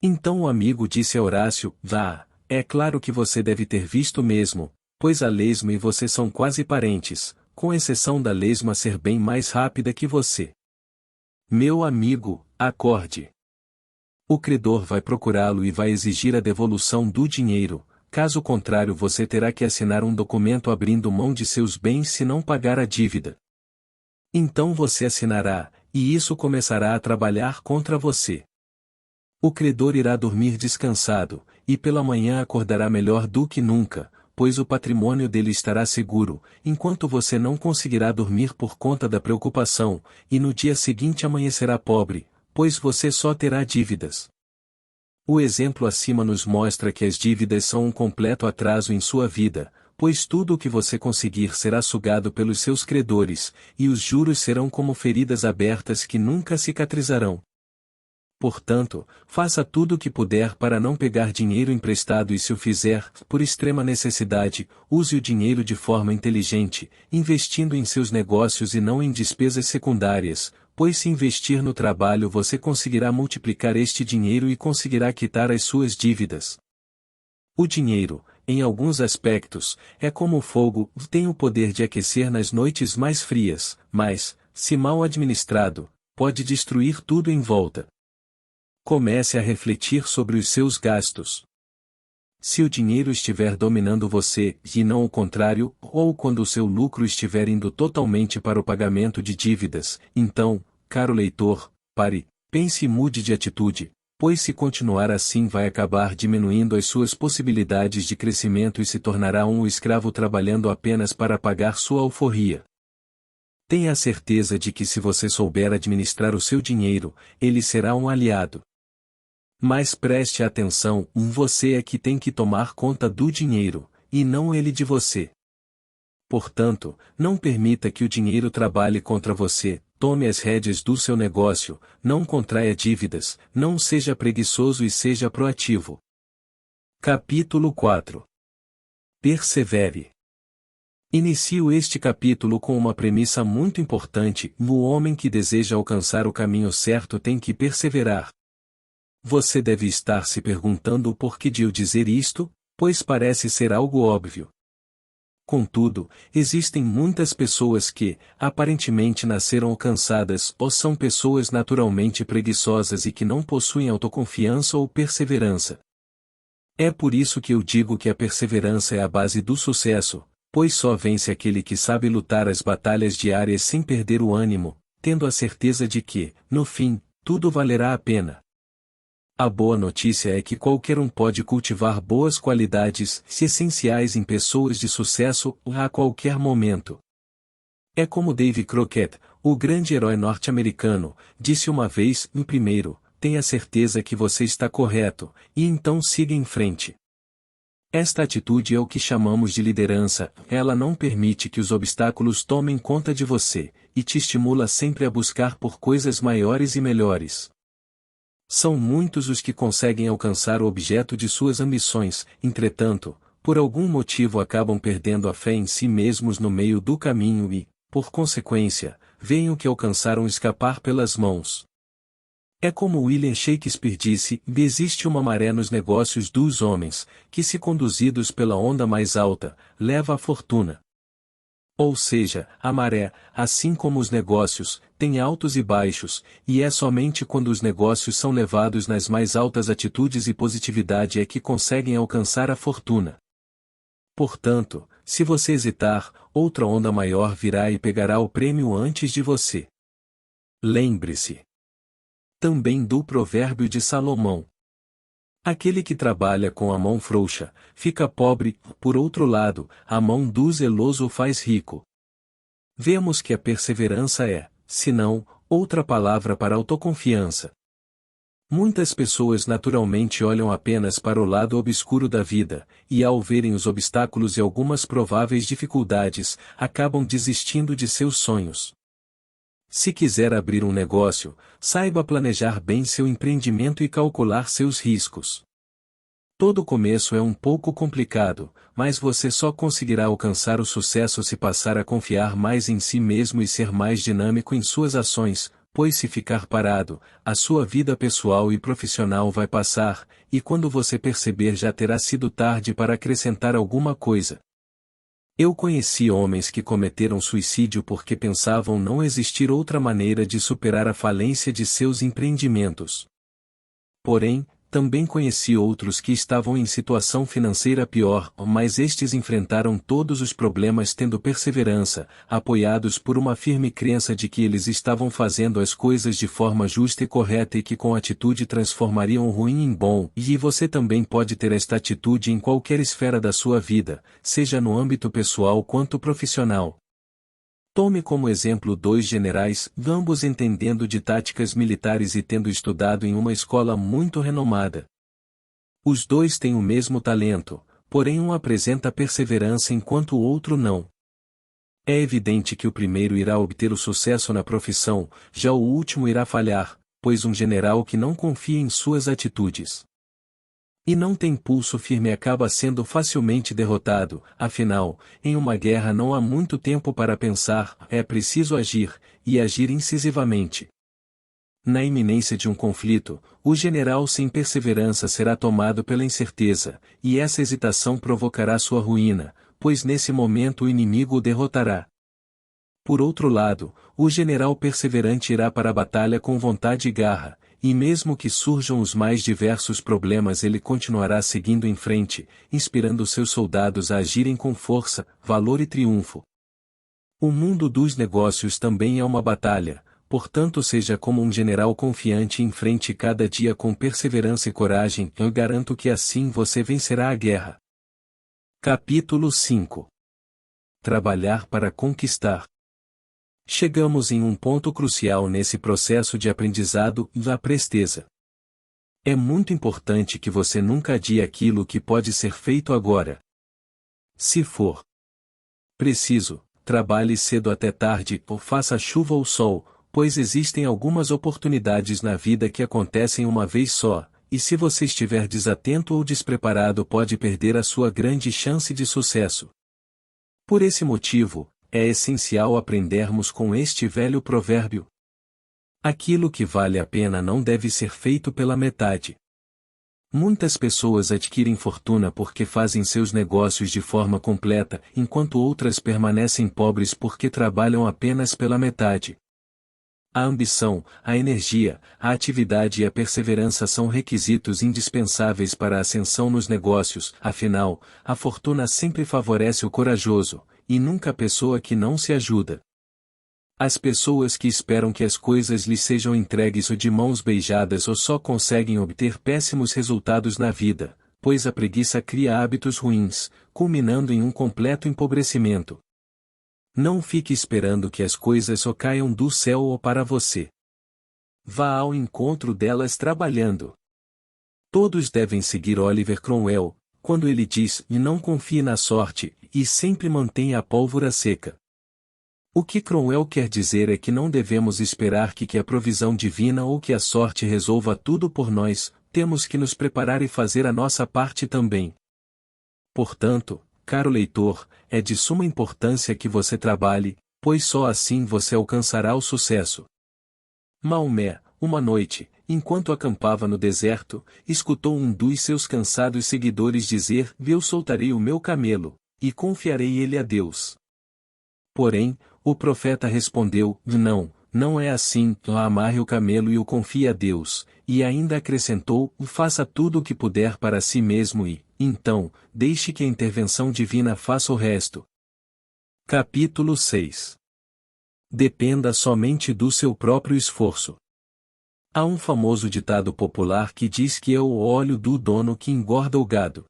Então o amigo disse a Horácio: Vá, é claro que você deve ter visto mesmo, pois a lesma e você são quase parentes, com exceção da lesma ser bem mais rápida que você. Meu amigo, acorde. O credor vai procurá-lo e vai exigir a devolução do dinheiro, caso contrário você terá que assinar um documento abrindo mão de seus bens se não pagar a dívida. Então você assinará, e isso começará a trabalhar contra você. O credor irá dormir descansado, e pela manhã acordará melhor do que nunca, pois o patrimônio dele estará seguro, enquanto você não conseguirá dormir por conta da preocupação, e no dia seguinte amanhecerá pobre, pois você só terá dívidas. O exemplo acima nos mostra que as dívidas são um completo atraso em sua vida, pois tudo o que você conseguir será sugado pelos seus credores, e os juros serão como feridas abertas que nunca cicatrizarão. Portanto, faça tudo o que puder para não pegar dinheiro emprestado e se o fizer, por extrema necessidade, use o dinheiro de forma inteligente, investindo em seus negócios e não em despesas secundárias, pois se investir no trabalho você conseguirá multiplicar este dinheiro e conseguirá quitar as suas dívidas. O dinheiro, em alguns aspectos, é como o fogo, tem o poder de aquecer nas noites mais frias, mas, se mal administrado, pode destruir tudo em volta. Comece a refletir sobre os seus gastos. Se o dinheiro estiver dominando você, e não o contrário, ou quando o seu lucro estiver indo totalmente para o pagamento de dívidas, então, caro leitor, pare, pense e mude de atitude, pois se continuar assim vai acabar diminuindo as suas possibilidades de crescimento e se tornará um escravo trabalhando apenas para pagar sua alforria. Tenha a certeza de que se você souber administrar o seu dinheiro, ele será um aliado. Mas preste atenção, você é que tem que tomar conta do dinheiro, e não ele de você. Portanto, não permita que o dinheiro trabalhe contra você, tome as rédeas do seu negócio, não contraia dívidas, não seja preguiçoso e seja proativo. Capítulo 4. Persevere. Inicio este capítulo com uma premissa muito importante: o homem que deseja alcançar o caminho certo tem que perseverar. Você deve estar se perguntando o porquê de eu dizer isto, pois parece ser algo óbvio. Contudo, existem muitas pessoas que, aparentemente nasceram alcançadas ou são pessoas naturalmente preguiçosas e que não possuem autoconfiança ou perseverança. É por isso que eu digo que a perseverança é a base do sucesso, pois só vence aquele que sabe lutar as batalhas diárias sem perder o ânimo, tendo a certeza de que, no fim, tudo valerá a pena. A boa notícia é que qualquer um pode cultivar boas qualidades essenciais em pessoas de sucesso a qualquer momento. É como Davy Crockett, o grande herói norte-americano, disse uma vez: primeiro, tenha certeza que você está correto, e então siga em frente. Esta atitude é o que chamamos de liderança, ela não permite que os obstáculos tomem conta de você, e te estimula sempre a buscar por coisas maiores e melhores. São muitos os que conseguem alcançar o objeto de suas ambições, entretanto, por algum motivo acabam perdendo a fé em si mesmos no meio do caminho e, por consequência, veem o que alcançaram escapar pelas mãos. É como William Shakespeare disse: existe uma maré nos negócios dos homens, que se conduzidos pela onda mais alta, leva à fortuna. Ou seja, a maré, assim como os negócios, tem altos e baixos, e é somente quando os negócios são levados nas mais altas atitudes e positividade é que conseguem alcançar a fortuna. Portanto, se você hesitar, outra onda maior virá e pegará o prêmio antes de você. Lembre-se também do provérbio de Salomão: aquele que trabalha com a mão frouxa, fica pobre, por outro lado, a mão do zeloso o faz rico. Vemos que a perseverança é, se não, outra palavra para autoconfiança. Muitas pessoas naturalmente olham apenas para o lado obscuro da vida, e ao verem os obstáculos e algumas prováveis dificuldades, acabam desistindo de seus sonhos. Se quiser abrir um negócio, saiba planejar bem seu empreendimento e calcular seus riscos. Todo começo é um pouco complicado, mas você só conseguirá alcançar o sucesso se passar a confiar mais em si mesmo e ser mais dinâmico em suas ações, pois se ficar parado, a sua vida pessoal e profissional vai passar, e quando você perceber já terá sido tarde para acrescentar alguma coisa. Eu conheci homens que cometeram suicídio porque pensavam não existir outra maneira de superar a falência de seus empreendimentos. Porém, também conheci outros que estavam em situação financeira pior, mas estes enfrentaram todos os problemas tendo perseverança, apoiados por uma firme crença de que eles estavam fazendo as coisas de forma justa e correta e que com atitude transformariam o ruim em bom. E você também pode ter esta atitude em qualquer esfera da sua vida, seja no âmbito pessoal quanto profissional. Tome como exemplo dois generais, ambos entendendo de táticas militares e tendo estudado em uma escola muito renomada. Os dois têm o mesmo talento, porém um apresenta perseverança enquanto o outro não. É evidente que o primeiro irá obter o sucesso na profissão, já o último irá falhar, pois um general que não confia em suas atitudes e não tem pulso firme acaba sendo facilmente derrotado. Afinal, em uma guerra não há muito tempo para pensar, é preciso agir, e agir incisivamente. Na iminência de um conflito, o general sem perseverança será tomado pela incerteza, e essa hesitação provocará sua ruína, pois nesse momento o inimigo o derrotará. Por outro lado, o general perseverante irá para a batalha com vontade e garra, e mesmo que surjam os mais diversos problemas ele continuará seguindo em frente, inspirando seus soldados a agirem com força, valor e triunfo. O mundo dos negócios também é uma batalha, portanto seja como um general confiante e enfrente cada dia com perseverança e coragem, eu garanto que assim você vencerá a guerra. Capítulo 5. Trabalhar para conquistar. Chegamos em um ponto crucial nesse processo de aprendizado, a presteza. É muito importante que você nunca adie aquilo que pode ser feito agora. Se for preciso, trabalhe cedo até tarde, ou faça chuva ou sol, pois existem algumas oportunidades na vida que acontecem uma vez só, e se você estiver desatento ou despreparado pode perder a sua grande chance de sucesso. Por esse motivo, é essencial aprendermos com este velho provérbio. Aquilo que vale a pena não deve ser feito pela metade. Muitas pessoas adquirem fortuna porque fazem seus negócios de forma completa, enquanto outras permanecem pobres porque trabalham apenas pela metade. A ambição, a energia, a atividade e a perseverança são requisitos indispensáveis para a ascensão nos negócios, afinal, a fortuna sempre favorece o corajoso, e nunca a pessoa que não se ajuda. As pessoas que esperam que as coisas lhes sejam entregues ou de mãos beijadas ou só conseguem obter péssimos resultados na vida, pois a preguiça cria hábitos ruins, culminando em um completo empobrecimento. Não fique esperando que as coisas só caiam do céu ou para você. Vá ao encontro delas trabalhando. Todos devem seguir Oliver Cromwell, quando ele diz: "E não confie na sorte, e sempre mantenha a pólvora seca." O que Cromwell quer dizer é que não devemos esperar que a provisão divina ou que a sorte resolva tudo por nós, temos que nos preparar e fazer a nossa parte também. Portanto, caro leitor, é de suma importância que você trabalhe, pois só assim você alcançará o sucesso. Maomé, uma noite, enquanto acampava no deserto, escutou um dos seus cansados seguidores dizer: "Eu soltarei o meu camelo, e confiarei ele a Deus." Porém, o profeta respondeu: "Não, não é assim, amarre o camelo e o confie a Deus", e ainda acrescentou: "Faça tudo o que puder para si mesmo e, então, deixe que a intervenção divina faça o resto." Capítulo 6. Dependa somente do seu próprio esforço. Há um famoso ditado popular que diz que é o óleo do dono que engorda o gado.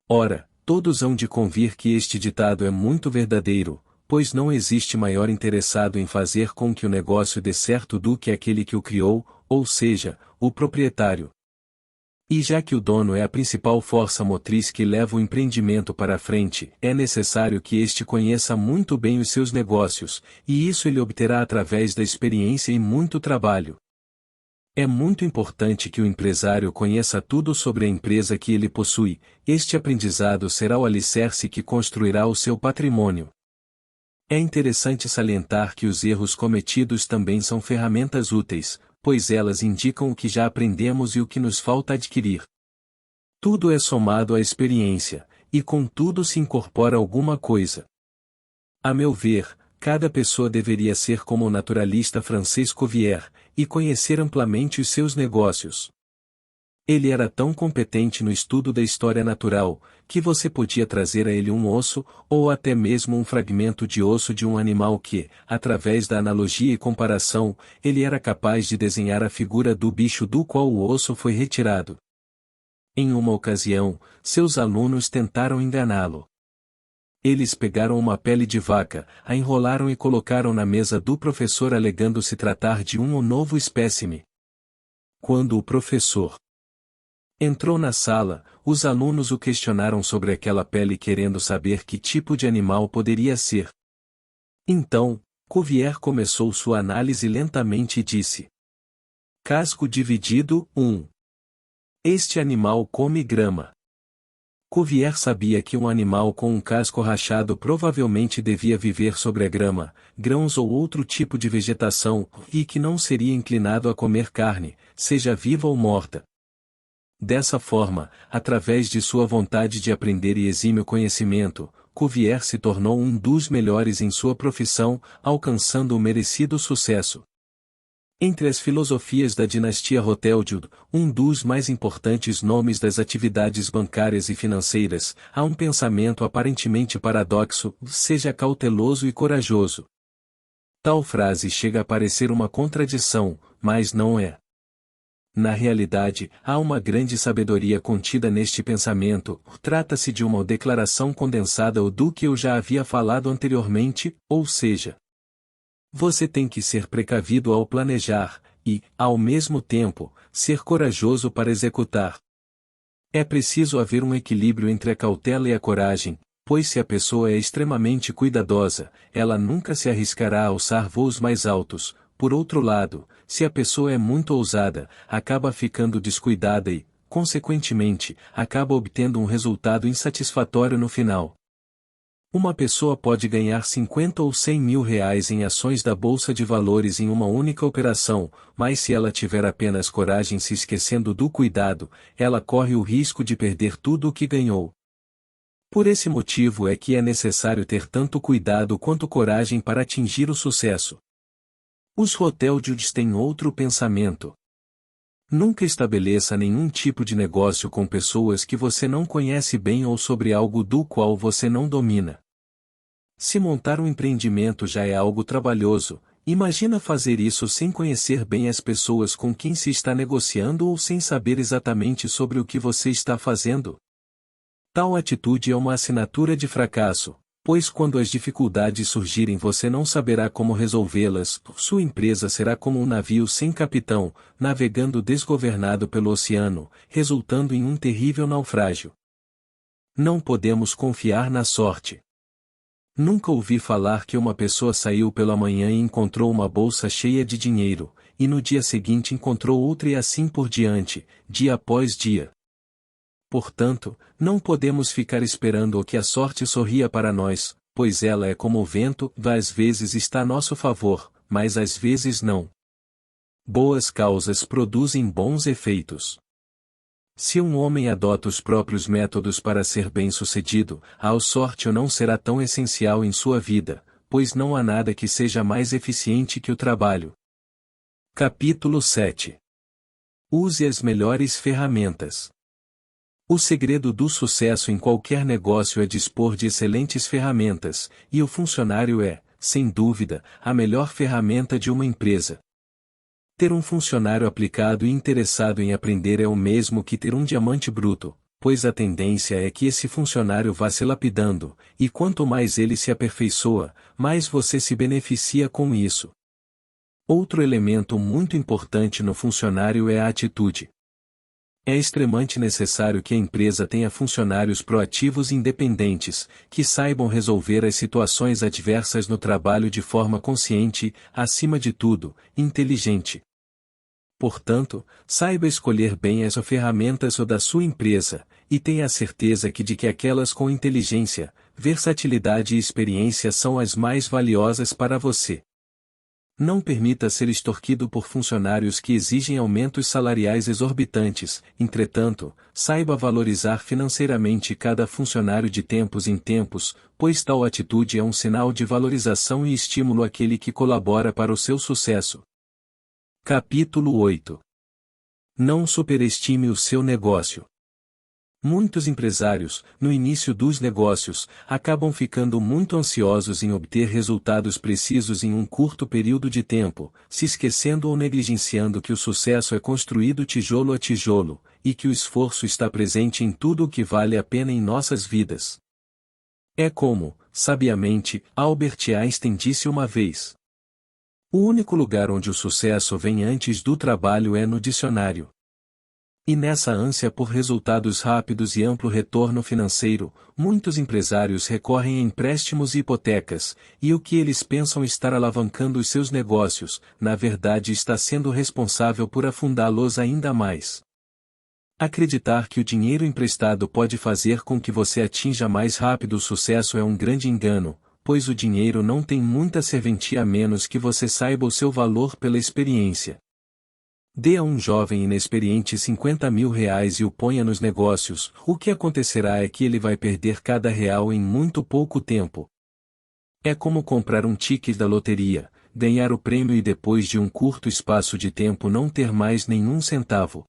Ora, todos hão de convir que este ditado é muito verdadeiro, pois não existe maior interessado em fazer com que o negócio dê certo do que aquele que o criou, ou seja, o proprietário. E já que o dono é a principal força motriz que leva o empreendimento para a frente, é necessário que este conheça muito bem os seus negócios, e isso ele obterá através da experiência e muito trabalho. É muito importante que o empresário conheça tudo sobre a empresa que ele possui, este aprendizado será o alicerce que construirá o seu patrimônio. É interessante salientar que os erros cometidos também são ferramentas úteis, pois elas indicam o que já aprendemos e o que nos falta adquirir. Tudo é somado à experiência, e com tudo se incorpora alguma coisa. A meu ver, cada pessoa deveria ser como o naturalista Francis Cuvier, e conhecer amplamente os seus negócios. Ele era tão competente no estudo da história natural, que você podia trazer a ele um osso, ou até mesmo um fragmento de osso de um animal que, através da analogia e comparação, ele era capaz de desenhar a figura do bicho do qual o osso foi retirado. Em uma ocasião, seus alunos tentaram enganá-lo. Eles pegaram uma pele de vaca, a enrolaram e colocaram na mesa do professor alegando se tratar de um novo espécime. Quando o professor entrou na sala, os alunos o questionaram sobre aquela pele querendo saber que tipo de animal poderia ser. Então, Cuvier começou sua análise lentamente e disse: "Casco dividido, 1. Este animal come grama." Cuvier sabia que um animal com um casco rachado provavelmente devia viver sobre a grama, grãos ou outro tipo de vegetação, e que não seria inclinado a comer carne, seja viva ou morta. Dessa forma, através de sua vontade de aprender e exímio conhecimento, Cuvier se tornou um dos melhores em sua profissão, alcançando o merecido sucesso. Entre as filosofias da dinastia Rothschild, um dos mais importantes nomes das atividades bancárias e financeiras, há um pensamento aparentemente paradoxo: seja cauteloso e corajoso. Tal frase chega a parecer uma contradição, mas não é. Na realidade, há uma grande sabedoria contida neste pensamento, trata-se de uma declaração condensada do que eu já havia falado anteriormente, ou seja, você tem que ser precavido ao planejar, e, ao mesmo tempo, ser corajoso para executar. É preciso haver um equilíbrio entre a cautela e a coragem, pois se a pessoa é extremamente cuidadosa, ela nunca se arriscará a alçar voos mais altos. Por outro lado, se a pessoa é muito ousada, acaba ficando descuidada e, consequentemente, acaba obtendo um resultado insatisfatório no final. Uma pessoa pode ganhar 50 ou 100 mil reais em ações da Bolsa de Valores em uma única operação, mas se ela tiver apenas coragem se esquecendo do cuidado, ela corre o risco de perder tudo o que ganhou. Por esse motivo é que é necessário ter tanto cuidado quanto coragem para atingir o sucesso. Os Rothschilds têm outro pensamento. Nunca estabeleça nenhum tipo de negócio com pessoas que você não conhece bem ou sobre algo do qual você não domina. Se montar um empreendimento já é algo trabalhoso, imagina fazer isso sem conhecer bem as pessoas com quem se está negociando ou sem saber exatamente sobre o que você está fazendo. Tal atitude é uma assinatura de fracasso, pois quando as dificuldades surgirem você não saberá como resolvê-las, sua empresa será como um navio sem capitão, navegando desgovernado pelo oceano, resultando em um terrível naufrágio. Não podemos confiar na sorte. Nunca ouvi falar que uma pessoa saiu pela manhã e encontrou uma bolsa cheia de dinheiro, e no dia seguinte encontrou outra e assim por diante, dia após dia. Portanto, não podemos ficar esperando que a sorte sorria para nós, pois ela é como o vento, às vezes está a nosso favor, mas às vezes não. Boas causas produzem bons efeitos. Se um homem adota os próprios métodos para ser bem-sucedido, a sorte não será tão essencial em sua vida, pois não há nada que seja mais eficiente que o trabalho. Capítulo 7. Use as melhores ferramentas. O segredo do sucesso em qualquer negócio é dispor de excelentes ferramentas, e o funcionário é, sem dúvida, a melhor ferramenta de uma empresa. Ter um funcionário aplicado e interessado em aprender é o mesmo que ter um diamante bruto, pois a tendência é que esse funcionário vá se lapidando, e quanto mais ele se aperfeiçoa, mais você se beneficia com isso. Outro elemento muito importante no funcionário é a atitude. É extremamente necessário que a empresa tenha funcionários proativos e independentes, que saibam resolver as situações adversas no trabalho de forma consciente, acima de tudo, inteligente. Portanto, saiba escolher bem as ferramentas da sua empresa, e tenha a certeza de que aquelas com inteligência, versatilidade e experiência são as mais valiosas para você. Não permita ser extorquido por funcionários que exigem aumentos salariais exorbitantes, entretanto, saiba valorizar financeiramente cada funcionário de tempos em tempos, pois tal atitude é um sinal de valorização e estímulo àquele que colabora para o seu sucesso. Capítulo 8. Não superestime o seu negócio. Muitos empresários, no início dos negócios, acabam ficando muito ansiosos em obter resultados precisos em um curto período de tempo, se esquecendo ou negligenciando que o sucesso é construído tijolo a tijolo, e que o esforço está presente em tudo o que vale a pena em nossas vidas. É como, sabiamente, Albert Einstein disse uma vez: o único lugar onde o sucesso vem antes do trabalho é no dicionário. E nessa ânsia por resultados rápidos e amplo retorno financeiro, muitos empresários recorrem a empréstimos e hipotecas, e o que eles pensam estar alavancando os seus negócios, na verdade está sendo responsável por afundá-los ainda mais. Acreditar que o dinheiro emprestado pode fazer com que você atinja mais rápido o sucesso é um grande engano, pois o dinheiro não tem muita serventia a menos que você saiba o seu valor pela experiência. Dê a um jovem inexperiente 50 mil reais e o ponha nos negócios, o que acontecerá é que ele vai perder cada real em muito pouco tempo. É como comprar um ticket da loteria, ganhar o prêmio e depois de um curto espaço de tempo não ter mais nenhum centavo.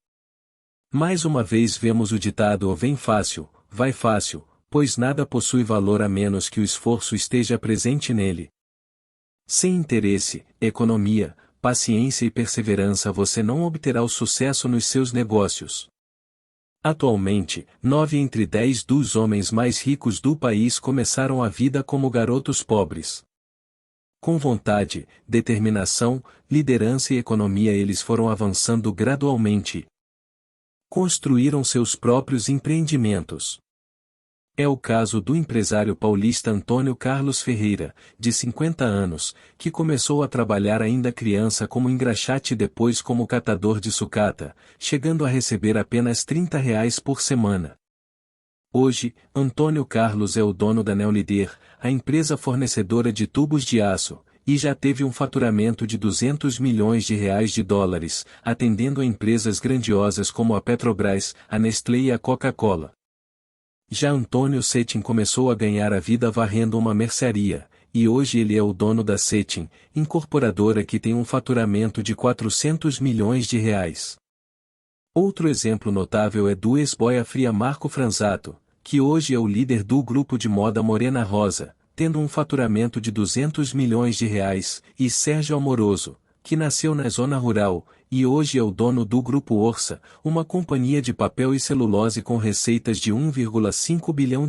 Mais uma vez vemos o ditado vem fácil, vai fácil, pois nada possui valor a menos que o esforço esteja presente nele. Sem interesse, economia, paciência e perseverança você não obterá o sucesso nos seus negócios. Atualmente, 9 entre 10 dos homens mais ricos do país começaram a vida como garotos pobres. Com vontade, determinação, liderança e economia eles foram avançando gradualmente. Construíram seus próprios empreendimentos. É o caso do empresário paulista Antônio Carlos Ferreira, de 50 anos, que começou a trabalhar ainda criança como engraxate e depois como catador de sucata, chegando a receber apenas R$ 30 por semana. Hoje, Antônio Carlos é o dono da Neolider, a empresa fornecedora de tubos de aço, e já teve um faturamento de R$ 200 milhões, atendendo a empresas grandiosas como a Petrobras, a Nestlé e a Coca-Cola. Já Antônio Cetim começou a ganhar a vida varrendo uma mercearia, e hoje ele é o dono da Cetim, incorporadora que tem um faturamento de R$ 400 milhões. Outro exemplo notável é do ex-boia fria Marco Franzato, que hoje é o líder do grupo de moda Morena Rosa, tendo um faturamento de R$ 200 milhões, e Sérgio Amoroso, que nasceu na zona rural, e hoje é o dono do Grupo Orsa, uma companhia de papel e celulose com receitas de R$ 1,5 bilhão.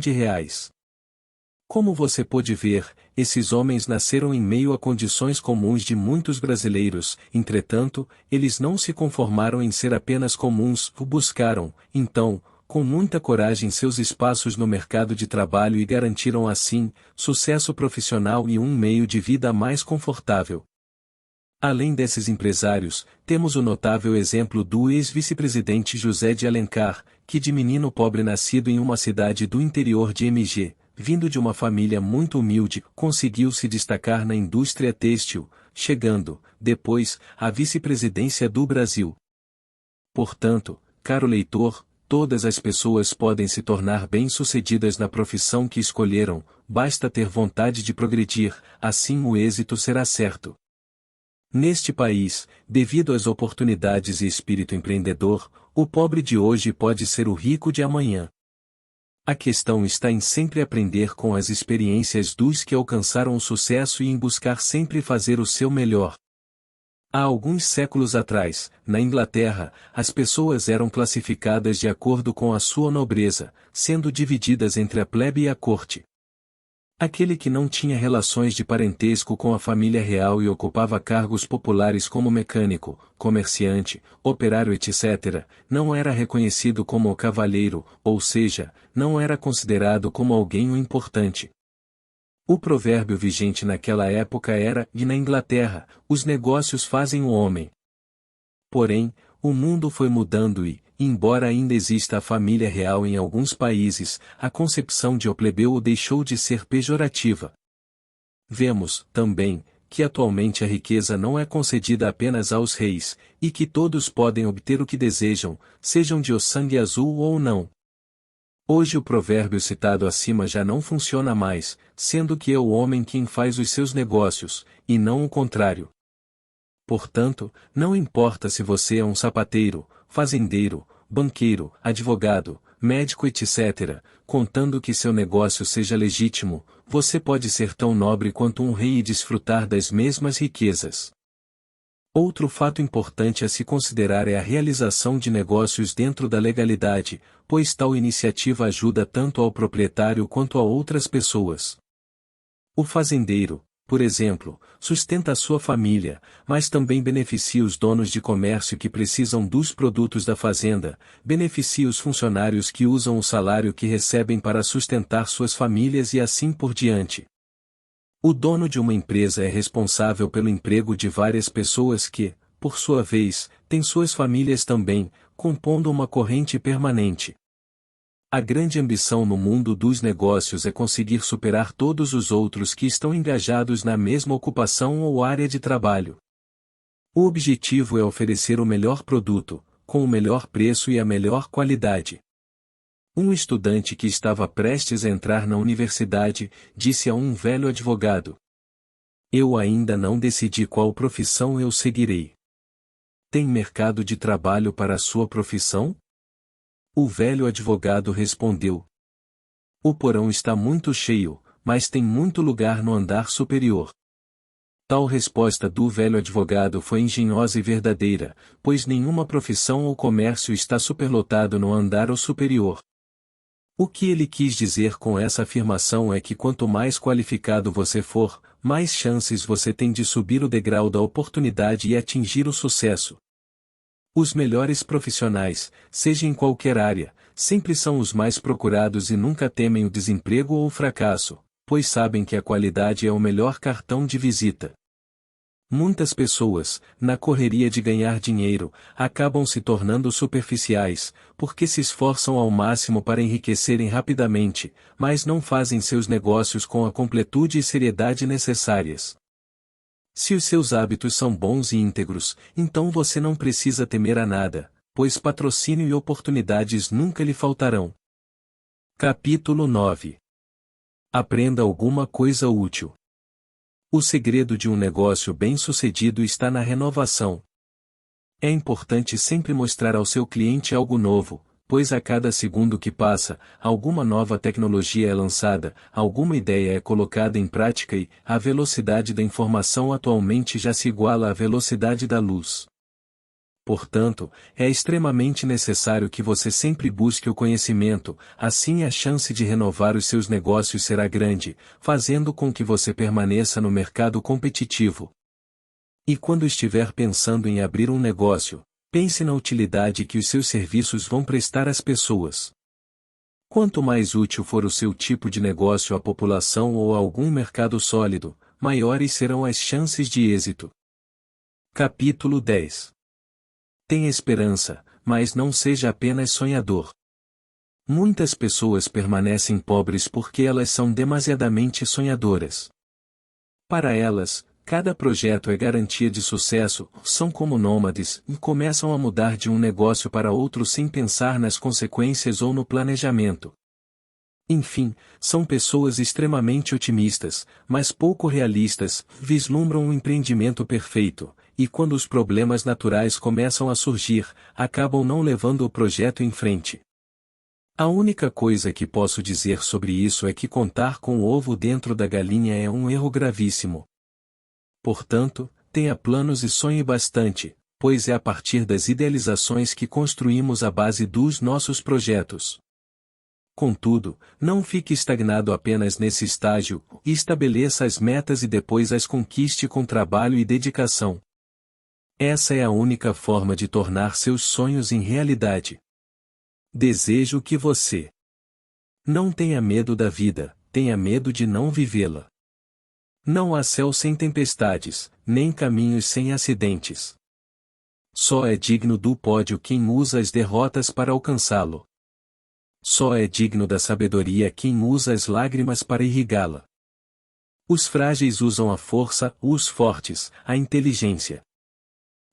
Como você pôde ver, esses homens nasceram em meio a condições comuns de muitos brasileiros, entretanto, eles não se conformaram em ser apenas comuns, buscaram, então, com muita coragem seus espaços no mercado de trabalho e garantiram assim, sucesso profissional e um meio de vida mais confortável. Além desses empresários, temos o notável exemplo do ex-vice-presidente José de Alencar, que de menino pobre nascido em uma cidade do interior de MG, vindo de uma família muito humilde, conseguiu se destacar na indústria têxtil, chegando, depois, à vice-presidência do Brasil. Portanto, caro leitor, todas as pessoas podem se tornar bem-sucedidas na profissão que escolheram, basta ter vontade de progredir, assim o êxito será certo. Neste país, devido às oportunidades e espírito empreendedor, o pobre de hoje pode ser o rico de amanhã. A questão está em sempre aprender com as experiências dos que alcançaram o sucesso e em buscar sempre fazer o seu melhor. Há alguns séculos atrás, na Inglaterra, as pessoas eram classificadas de acordo com a sua nobreza, sendo divididas entre a plebe e a corte. Aquele que não tinha relações de parentesco com a família real e ocupava cargos populares como mecânico, comerciante, operário etc., não era reconhecido como o cavalheiro, ou seja, não era considerado como alguém importante. O provérbio vigente naquela época era, e na Inglaterra, os negócios fazem o homem. Porém, o mundo foi mudando e, embora ainda exista a família real em alguns países, a concepção de o plebeu deixou de ser pejorativa. Vemos, também, que atualmente a riqueza não é concedida apenas aos reis, e que todos podem obter o que desejam, sejam de o sangue azul ou não. Hoje o provérbio citado acima já não funciona mais, sendo que é o homem quem faz os seus negócios, e não o contrário. Portanto, não importa se você é um sapateiro, fazendeiro, banqueiro, advogado, médico etc., contando que seu negócio seja legítimo, você pode ser tão nobre quanto um rei e desfrutar das mesmas riquezas. Outro fato importante a se considerar é a realização de negócios dentro da legalidade, pois tal iniciativa ajuda tanto ao proprietário quanto a outras pessoas. O fazendeiro, por exemplo, sustenta a sua família, mas também beneficia os donos de comércio que precisam dos produtos da fazenda, beneficia os funcionários que usam o salário que recebem para sustentar suas famílias e assim por diante. O dono de uma empresa é responsável pelo emprego de várias pessoas que, por sua vez, têm suas famílias também, compondo uma corrente permanente. A grande ambição no mundo dos negócios é conseguir superar todos os outros que estão engajados na mesma ocupação ou área de trabalho. O objetivo é oferecer o melhor produto, com o melhor preço e a melhor qualidade. Um estudante que estava prestes a entrar na universidade, disse a um velho advogado: "Eu ainda não decidi qual profissão eu seguirei. Tem mercado de trabalho para a sua profissão?" O velho advogado respondeu: "O porão está muito cheio, mas tem muito lugar no andar superior." Tal resposta do velho advogado foi engenhosa e verdadeira, pois nenhuma profissão ou comércio está superlotado no andar ou superior. O que ele quis dizer com essa afirmação é que quanto mais qualificado você for, mais chances você tem de subir o degrau da oportunidade e atingir o sucesso. Os melhores profissionais, seja em qualquer área, sempre são os mais procurados e nunca temem o desemprego ou o fracasso, pois sabem que a qualidade é o melhor cartão de visita. Muitas pessoas, na correria de ganhar dinheiro, acabam se tornando superficiais, porque se esforçam ao máximo para enriquecerem rapidamente, mas não fazem seus negócios com a completude e seriedade necessárias. Se os seus hábitos são bons e íntegros, então você não precisa temer a nada, pois patrocínio e oportunidades nunca lhe faltarão. Capítulo 9. Aprenda alguma coisa útil. O segredo de um negócio bem-sucedido está na renovação. É importante sempre mostrar ao seu cliente algo novo, pois a cada segundo que passa, alguma nova tecnologia é lançada, alguma ideia é colocada em prática e a velocidade da informação atualmente já se iguala à velocidade da luz. Portanto, é extremamente necessário que você sempre busque o conhecimento, assim a chance de renovar os seus negócios será grande, fazendo com que você permaneça no mercado competitivo. E quando estiver pensando em abrir um negócio, pense na utilidade que os seus serviços vão prestar às pessoas. Quanto mais útil for o seu tipo de negócio à população ou a algum mercado sólido, maiores serão as chances de êxito. Capítulo 10. Tenha esperança, mas não seja apenas sonhador. Muitas pessoas permanecem pobres porque elas são demasiadamente sonhadoras. Para elas, cada projeto é garantia de sucesso, são como nômades e começam a mudar de um negócio para outro sem pensar nas consequências ou no planejamento. Enfim, são pessoas extremamente otimistas, mas pouco realistas, vislumbram um empreendimento perfeito, e quando os problemas naturais começam a surgir, acabam não levando o projeto em frente. A única coisa que posso dizer sobre isso é que contar com o ovo dentro da galinha é um erro gravíssimo. Portanto, tenha planos e sonhe bastante, pois é a partir das idealizações que construímos a base dos nossos projetos. Contudo, não fique estagnado apenas nesse estágio, e estabeleça as metas e depois as conquiste com trabalho e dedicação. Essa é a única forma de tornar seus sonhos em realidade. Desejo que você não tenha medo da vida, tenha medo de não vivê-la. Não há céu sem tempestades, nem caminhos sem acidentes. Só é digno do pódio quem usa as derrotas para alcançá-lo. Só é digno da sabedoria quem usa as lágrimas para irrigá-la. Os frágeis usam a força, os fortes, a inteligência.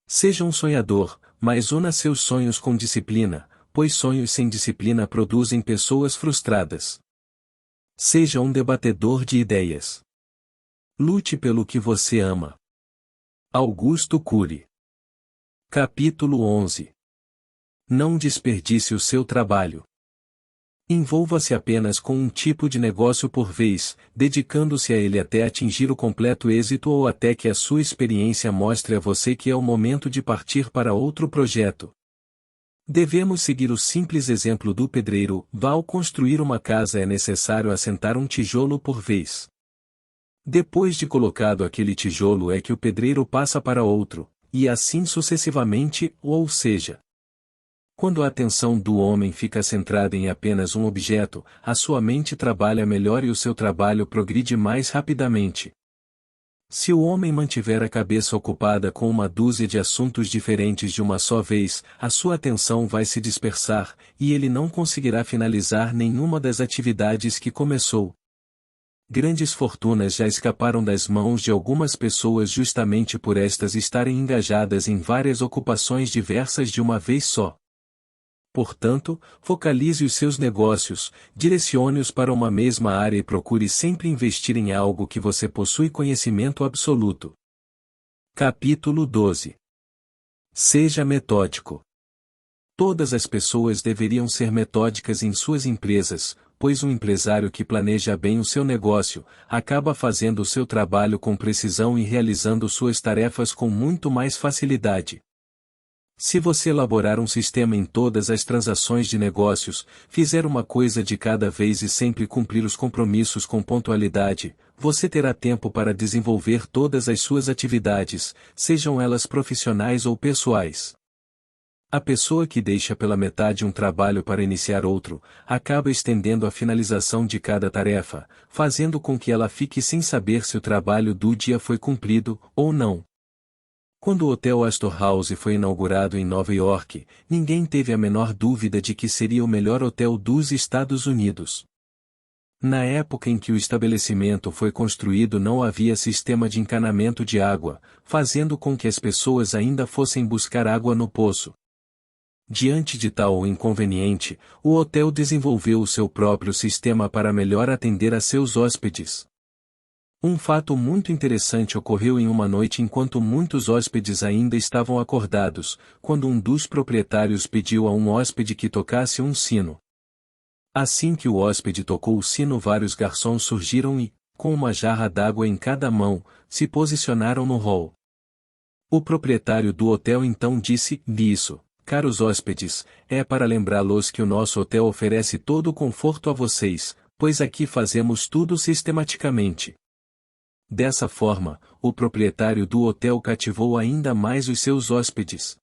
Seja um sonhador, mas una seus sonhos com disciplina, pois sonhos sem disciplina produzem pessoas frustradas. Seja um debatedor de ideias. Lute pelo que você ama. Augusto Cury. Capítulo 11. Não desperdice o seu trabalho. Envolva-se apenas com um tipo de negócio por vez, dedicando-se a ele até atingir o completo êxito ou até que a sua experiência mostre a você que é o momento de partir para outro projeto. Devemos seguir o simples exemplo do pedreiro: ao construir uma casa é necessário assentar um tijolo por vez. Depois de colocado aquele tijolo é que o pedreiro passa para outro, e assim sucessivamente, ou seja, quando a atenção do homem fica centrada em apenas um objeto, a sua mente trabalha melhor e o seu trabalho progride mais rapidamente. Se o homem mantiver a cabeça ocupada com uma dúzia de assuntos diferentes de uma só vez, a sua atenção vai se dispersar, e ele não conseguirá finalizar nenhuma das atividades que começou. Grandes fortunas já escaparam das mãos de algumas pessoas justamente por estas estarem engajadas em várias ocupações diversas de uma vez só. Portanto, focalize os seus negócios, direcione-os para uma mesma área e procure sempre investir em algo que você possui conhecimento absoluto. Capítulo 12. Seja metódico. Todas as pessoas deveriam ser metódicas em suas empresas, pois um empresário que planeja bem o seu negócio, acaba fazendo o seu trabalho com precisão e realizando suas tarefas com muito mais facilidade. Se você elaborar um sistema em todas as transações de negócios, fizer uma coisa de cada vez e sempre cumprir os compromissos com pontualidade, você terá tempo para desenvolver todas as suas atividades, sejam elas profissionais ou pessoais. A pessoa que deixa pela metade um trabalho para iniciar outro, acaba estendendo a finalização de cada tarefa, fazendo com que ela fique sem saber se o trabalho do dia foi cumprido ou não. Quando o Hotel Astor House foi inaugurado em Nova York, ninguém teve a menor dúvida de que seria o melhor hotel dos Estados Unidos. Na época em que o estabelecimento foi construído não havia sistema de encanamento de água, fazendo com que as pessoas ainda fossem buscar água no poço. Diante de tal inconveniente, o hotel desenvolveu o seu próprio sistema para melhor atender a seus hóspedes. Um fato muito interessante ocorreu em uma noite enquanto muitos hóspedes ainda estavam acordados, quando um dos proprietários pediu a um hóspede que tocasse um sino. Assim que o hóspede tocou o sino, vários garçons surgiram e, com uma jarra d'água em cada mão, se posicionaram no hall. O proprietário do hotel então disse: "Isso, caros hóspedes, é para lembrá-los que o nosso hotel oferece todo o conforto a vocês, pois aqui fazemos tudo sistematicamente." Dessa forma, o proprietário do hotel cativou ainda mais os seus hóspedes,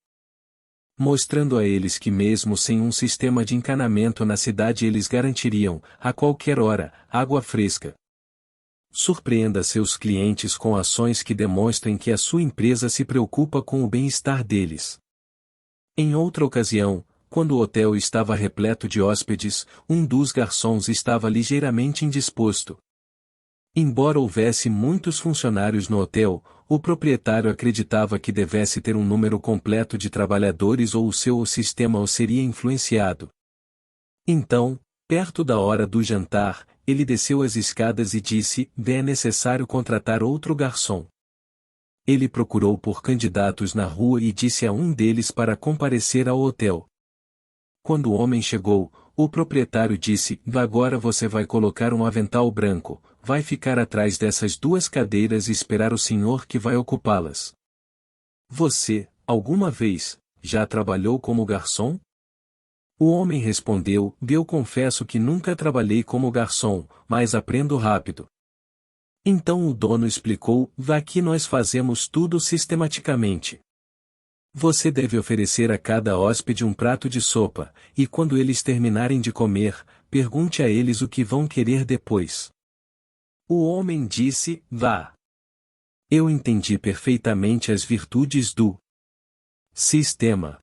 mostrando a eles que mesmo sem um sistema de encanamento na cidade eles garantiriam, a qualquer hora, água fresca. Surpreenda seus clientes com ações que demonstrem que a sua empresa se preocupa com o bem-estar deles. Em outra ocasião, quando o hotel estava repleto de hóspedes, um dos garçons estava ligeiramente indisposto. Embora houvesse muitos funcionários no hotel, o proprietário acreditava que devesse ter um número completo de trabalhadores ou o seu sistema o seria influenciado. Então, perto da hora do jantar, ele desceu as escadas e disse: "É necessário contratar outro garçom." Ele procurou por candidatos na rua e disse a um deles para comparecer ao hotel. Quando o homem chegou, o proprietário disse: "Agora você vai colocar um avental branco, vai ficar atrás dessas duas cadeiras e esperar o senhor que vai ocupá-las." "Você, alguma vez, já trabalhou como garçom?" O homem respondeu: "Eu confesso que nunca trabalhei como garçom, mas aprendo rápido." Então o dono explicou: "Aqui nós fazemos tudo sistematicamente. Você deve oferecer a cada hóspede um prato de sopa, e quando eles terminarem de comer, pergunte a eles o que vão querer depois." O homem disse: "Vá." Eu entendi perfeitamente as virtudes do sistema.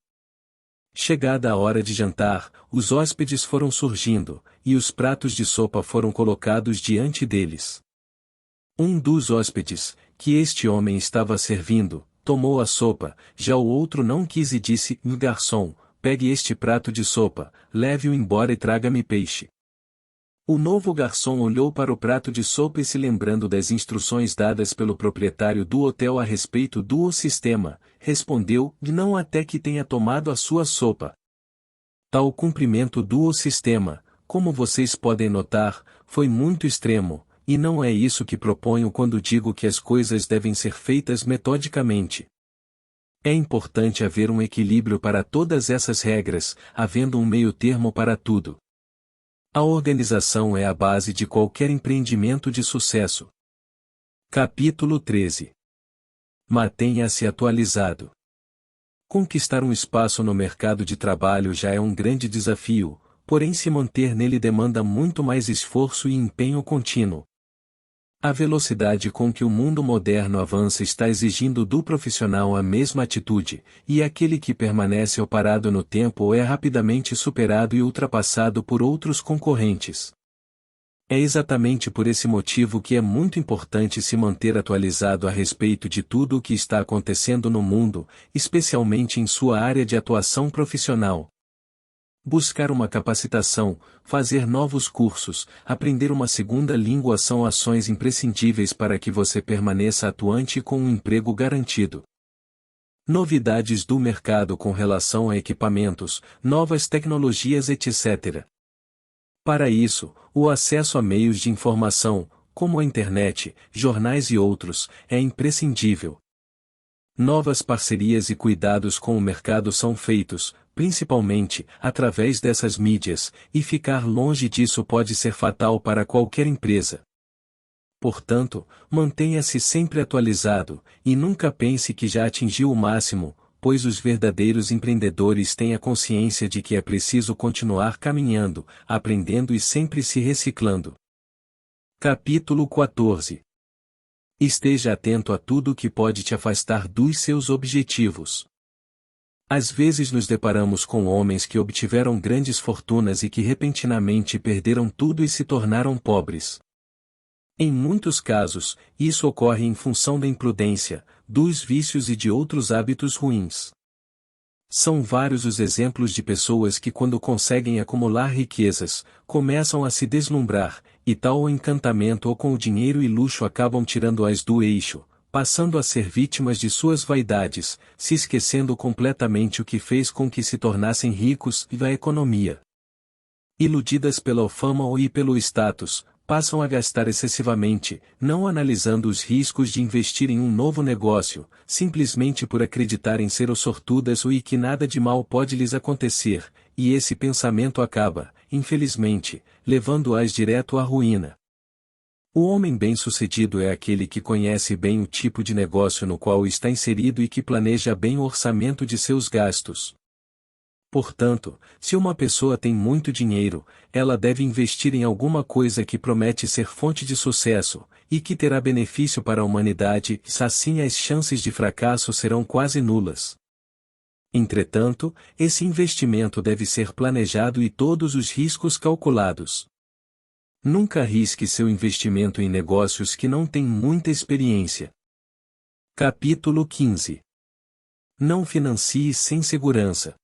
Chegada a hora de jantar, os hóspedes foram surgindo, e os pratos de sopa foram colocados diante deles. Um dos hóspedes, que este homem estava servindo, tomou a sopa, já o outro não quis e disse: "Garçom, pegue este prato de sopa, leve-o embora e traga-me peixe." O novo garçom olhou para o prato de sopa e, se lembrando das instruções dadas pelo proprietário do hotel a respeito do sistema, respondeu: "Não, até que tenha tomado a sua sopa." Tal cumprimento do sistema, como vocês podem notar, foi muito extremo, e não é isso que proponho quando digo que as coisas devem ser feitas metodicamente. É importante haver um equilíbrio para todas essas regras, havendo um meio-termo para tudo. A organização é a base de qualquer empreendimento de sucesso. Capítulo 13. Mantenha-se atualizado. Conquistar um espaço no mercado de trabalho já é um grande desafio, porém se manter nele demanda muito mais esforço e empenho contínuo. A velocidade com que o mundo moderno avança está exigindo do profissional a mesma atitude, e aquele que permanece parado no tempo é rapidamente superado e ultrapassado por outros concorrentes. É exatamente por esse motivo que é muito importante se manter atualizado a respeito de tudo o que está acontecendo no mundo, especialmente em sua área de atuação profissional. Buscar uma capacitação, fazer novos cursos, aprender uma segunda língua são ações imprescindíveis para que você permaneça atuante com um emprego garantido. Novidades do mercado com relação a equipamentos, novas tecnologias, etc. Para isso, o acesso a meios de informação, como a internet, jornais e outros, é imprescindível. Novas parcerias e cuidados com o mercado são feitos, principalmente, através dessas mídias, e ficar longe disso pode ser fatal para qualquer empresa. Portanto, mantenha-se sempre atualizado, e nunca pense que já atingiu o máximo, pois os verdadeiros empreendedores têm a consciência de que é preciso continuar caminhando, aprendendo e sempre se reciclando. Capítulo 14. Esteja atento a tudo que pode te afastar dos seus objetivos. Às vezes nos deparamos com homens que obtiveram grandes fortunas e que repentinamente perderam tudo e se tornaram pobres. Em muitos casos, isso ocorre em função da imprudência, dos vícios e de outros hábitos ruins. São vários os exemplos de pessoas que, quando conseguem acumular riquezas, começam a se deslumbrar, e tal o encantamento ou com o dinheiro e luxo acabam tirando-as do eixo, passando a ser vítimas de suas vaidades, se esquecendo completamente o que fez com que se tornassem ricos e da economia. Iludidas pela fama ou pelo status, passam a gastar excessivamente, não analisando os riscos de investir em um novo negócio, simplesmente por acreditarem ser os sortudas e que nada de mal pode lhes acontecer, e esse pensamento acaba, infelizmente, levando-as direto à ruína. O homem bem-sucedido é aquele que conhece bem o tipo de negócio no qual está inserido e que planeja bem o orçamento de seus gastos. Portanto, se uma pessoa tem muito dinheiro, ela deve investir em alguma coisa que promete ser fonte de sucesso, e que terá benefício para a humanidade, e assim as chances de fracasso serão quase nulas. Entretanto, esse investimento deve ser planejado e todos os riscos calculados. Nunca arrisque seu investimento em negócios que não têm muita experiência. Capítulo 15. Não financie sem segurança.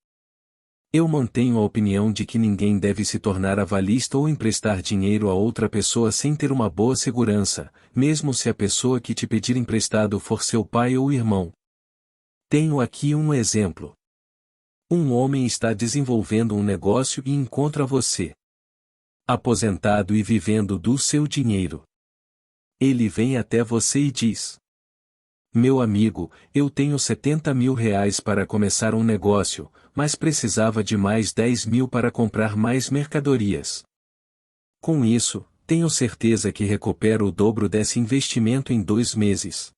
Eu mantenho a opinião de que ninguém deve se tornar avalista ou emprestar dinheiro a outra pessoa sem ter uma boa segurança, mesmo se a pessoa que te pedir emprestado for seu pai ou irmão. Tenho aqui um exemplo. Um homem está desenvolvendo um negócio e encontra você aposentado e vivendo do seu dinheiro. Ele vem até você e diz: meu amigo, eu tenho 70 mil reais para começar um negócio, mas precisava de mais 10 mil para comprar mais mercadorias. Com isso, tenho certeza que recupero o dobro desse investimento em 2 meses.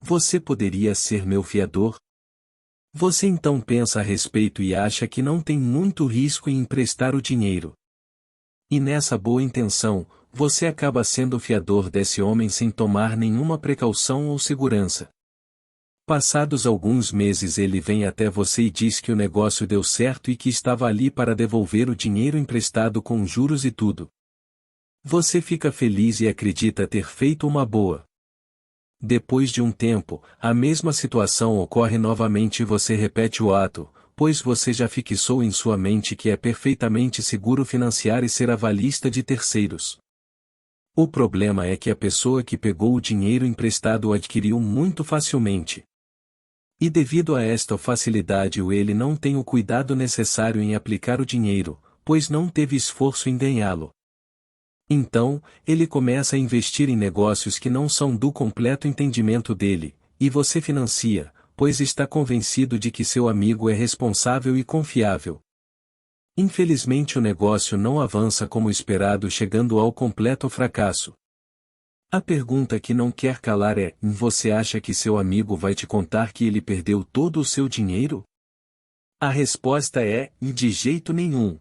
Você poderia ser meu fiador? Você então pensa a respeito e acha que não tem muito risco em emprestar o dinheiro. E nessa boa intenção, você acaba sendo o fiador desse homem sem tomar nenhuma precaução ou segurança. Passados alguns meses ele vem até você e diz que o negócio deu certo e que estava ali para devolver o dinheiro emprestado com juros e tudo. Você fica feliz e acredita ter feito uma boa. Depois de um tempo, a mesma situação ocorre novamente e você repete o ato, pois você já fixou em sua mente que é perfeitamente seguro financiar e ser avalista de terceiros. O problema é que a pessoa que pegou o dinheiro emprestado o adquiriu muito facilmente. E devido a esta facilidade ele não tem o cuidado necessário em aplicar o dinheiro, pois não teve esforço em ganhá-lo. Então, ele começa a investir em negócios que não são do completo entendimento dele, e você financia, pois está convencido de que seu amigo é responsável e confiável. Infelizmente o negócio não avança como esperado, chegando ao completo fracasso. A pergunta que não quer calar é: você acha que seu amigo vai te contar que ele perdeu todo o seu dinheiro? A resposta é: de jeito nenhum.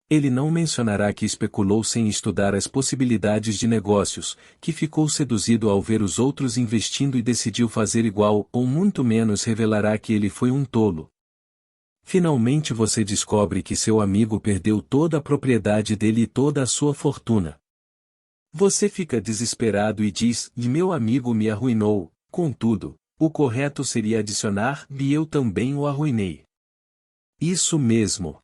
Ele não mencionará que especulou sem estudar as possibilidades de negócios, que ficou seduzido ao ver os outros investindo e decidiu fazer igual, ou muito menos revelará que ele foi um tolo. Finalmente você descobre que seu amigo perdeu toda a propriedade dele e toda a sua fortuna. Você fica desesperado e diz: meu amigo me arruinou. Contudo, o correto seria adicionar: e eu também o arruinei. Isso mesmo.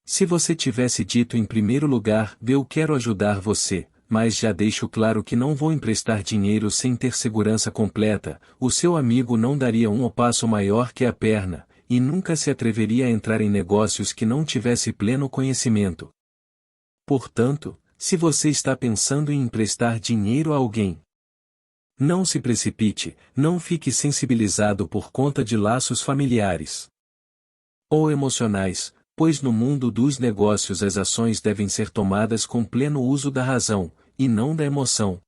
Se você tivesse dito em primeiro lugar: eu quero ajudar você, mas já deixo claro que não vou emprestar dinheiro sem ter segurança completa, o seu amigo não daria um passo maior que a perna, e nunca se atreveria a entrar em negócios que não tivesse pleno conhecimento. Portanto, se você está pensando em emprestar dinheiro a alguém, Não se precipite, não fique sensibilizado por conta de laços familiares ou emocionais, pois no mundo dos negócios as ações devem ser tomadas com pleno uso da razão, e não da emoção.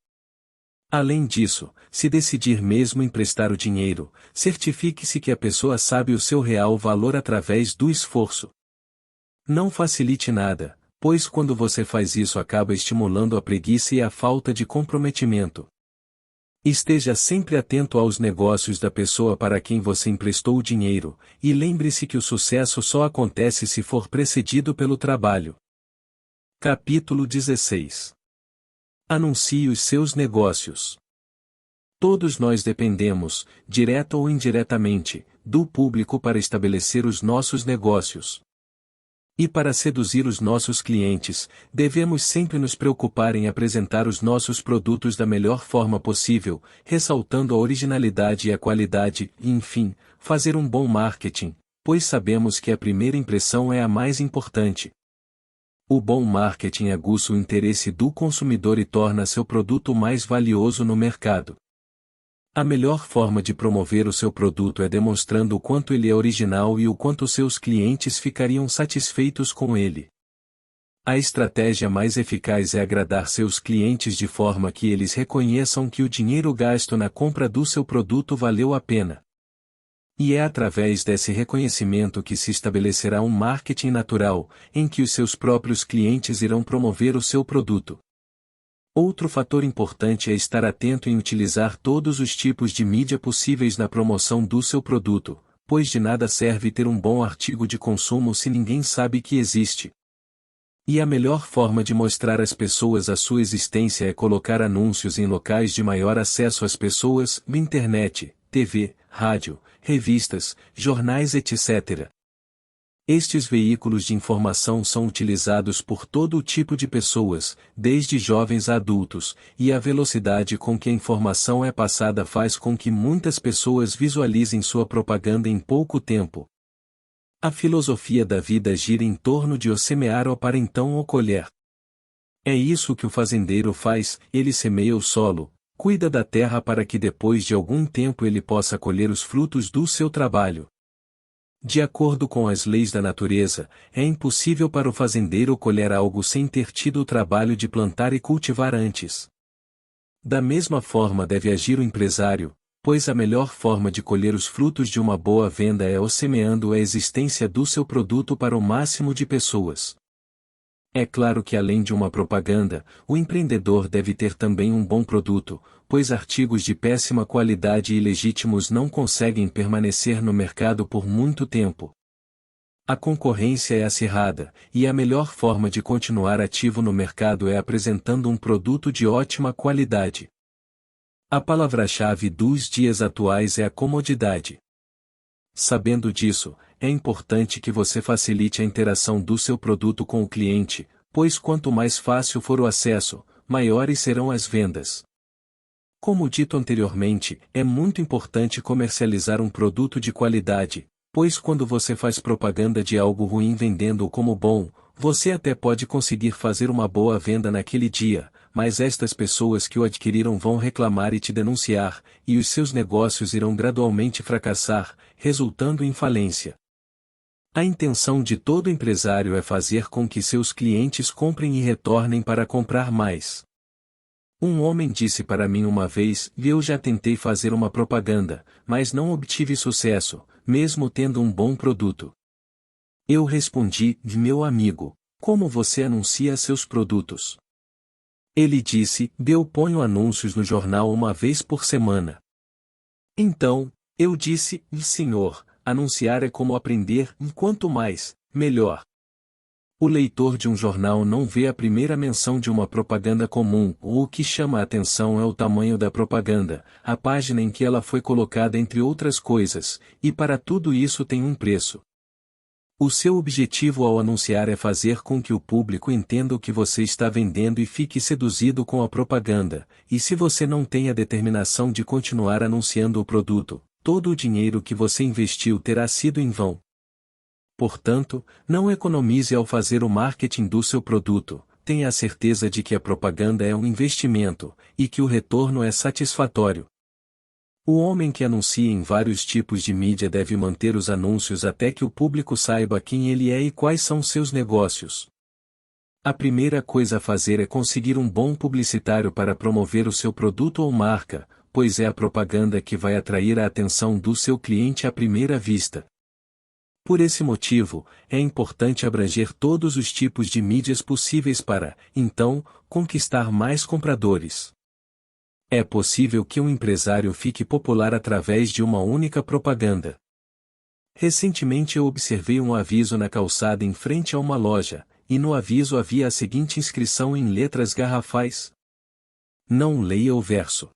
Além disso, se decidir mesmo emprestar o dinheiro, certifique-se que a pessoa sabe o seu real valor através do esforço. Não facilite nada, pois quando você faz isso acaba estimulando a preguiça e a falta de comprometimento. Esteja sempre atento aos negócios da pessoa para quem você emprestou o dinheiro, e lembre-se que o sucesso só acontece se for precedido pelo trabalho. Capítulo 16. Anuncie os seus negócios. Todos nós dependemos, direta ou indiretamente, do público para estabelecer os nossos negócios. E para seduzir os nossos clientes, devemos sempre nos preocupar em apresentar os nossos produtos da melhor forma possível, ressaltando a originalidade e a qualidade, e enfim, fazer um bom marketing, pois sabemos que a primeira impressão é a mais importante. O bom marketing aguça o interesse do consumidor e torna seu produto mais valioso no mercado. A melhor forma de promover o seu produto é demonstrando o quanto ele é original e o quanto seus clientes ficariam satisfeitos com ele. A estratégia mais eficaz é agradar seus clientes de forma que eles reconheçam que o dinheiro gasto na compra do seu produto valeu a pena. E é através desse reconhecimento que se estabelecerá um marketing natural, em que os seus próprios clientes irão promover o seu produto. Outro fator importante é estar atento em utilizar todos os tipos de mídia possíveis na promoção do seu produto, pois de nada serve ter um bom artigo de consumo se ninguém sabe que existe. E a melhor forma de mostrar às pessoas a sua existência é colocar anúncios em locais de maior acesso às pessoas, internet, TV, rádio, revistas, jornais, etc. Estes veículos de informação são utilizados por todo o tipo de pessoas, desde jovens a adultos, e a velocidade com que a informação é passada faz com que muitas pessoas visualizem sua propaganda em pouco tempo. A filosofia da vida gira em torno de o semear ou para então o colher. É isso que o fazendeiro faz, ele semeia o solo, cuida da terra para que depois de algum tempo ele possa colher os frutos do seu trabalho. De acordo com as leis da natureza, é impossível para o fazendeiro colher algo sem ter tido o trabalho de plantar e cultivar antes. Da mesma forma deve agir o empresário, pois a melhor forma de colher os frutos de uma boa venda é o semeando a existência do seu produto para o máximo de pessoas. É claro que além de uma propaganda, o empreendedor deve ter também um bom produto, pois artigos de péssima qualidade e ilegítimos não conseguem permanecer no mercado por muito tempo. A concorrência é acirrada, e a melhor forma de continuar ativo no mercado é apresentando um produto de ótima qualidade. A palavra-chave dos dias atuais é a comodidade. Sabendo disso, é importante que você facilite a interação do seu produto com o cliente, pois quanto mais fácil for o acesso, maiores serão as vendas. Como dito anteriormente, é muito importante comercializar um produto de qualidade, pois quando você faz propaganda de algo ruim vendendo-o como bom, você até pode conseguir fazer uma boa venda naquele dia, mas estas pessoas que o adquiriram vão reclamar e te denunciar, e os seus negócios irão gradualmente fracassar, resultando em falência. A intenção de todo empresário é fazer com que seus clientes comprem e retornem para comprar mais. Um homem disse para mim uma vez: eu já tentei fazer uma propaganda, mas não obtive sucesso, mesmo tendo um bom produto. Eu respondi: meu amigo, como você anuncia seus produtos? Ele disse: eu ponho anúncios no jornal uma vez por semana. Então, eu disse: senhor, anunciar é como aprender, e quanto mais, melhor. O leitor de um jornal não vê a primeira menção de uma propaganda comum, ou o que chama a atenção é o tamanho da propaganda, a página em que ela foi colocada entre outras coisas, e para tudo isso tem um preço. O seu objetivo ao anunciar é fazer com que o público entenda o que você está vendendo e fique seduzido com a propaganda, e se você não tem a determinação de continuar anunciando o produto, todo o dinheiro que você investiu terá sido em vão. Portanto, não economize ao fazer o marketing do seu produto, tenha a certeza de que a propaganda é um investimento, e que o retorno é satisfatório. O homem que anuncia em vários tipos de mídia deve manter os anúncios até que o público saiba quem ele é e quais são seus negócios. A primeira coisa a fazer é conseguir um bom publicitário para promover o seu produto ou marca, pois é a propaganda que vai atrair a atenção do seu cliente à primeira vista. Por esse motivo, é importante abranger todos os tipos de mídias possíveis para, então, conquistar mais compradores. É possível que um empresário fique popular através de uma única propaganda. Recentemente eu observei um aviso na calçada em frente a uma loja, e no aviso havia a seguinte inscrição em letras garrafais: "Não leia o verso."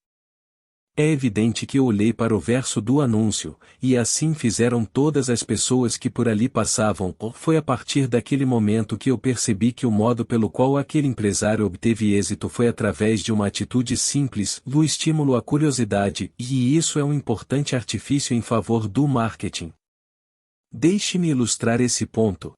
É evidente que eu olhei para o verso do anúncio, e assim fizeram todas as pessoas que por ali passavam. Foi a partir daquele momento que eu percebi que o modo pelo qual aquele empresário obteve êxito foi através de uma atitude simples, do estímulo à curiosidade, e isso é um importante artifício em favor do marketing. Deixe-me ilustrar esse ponto.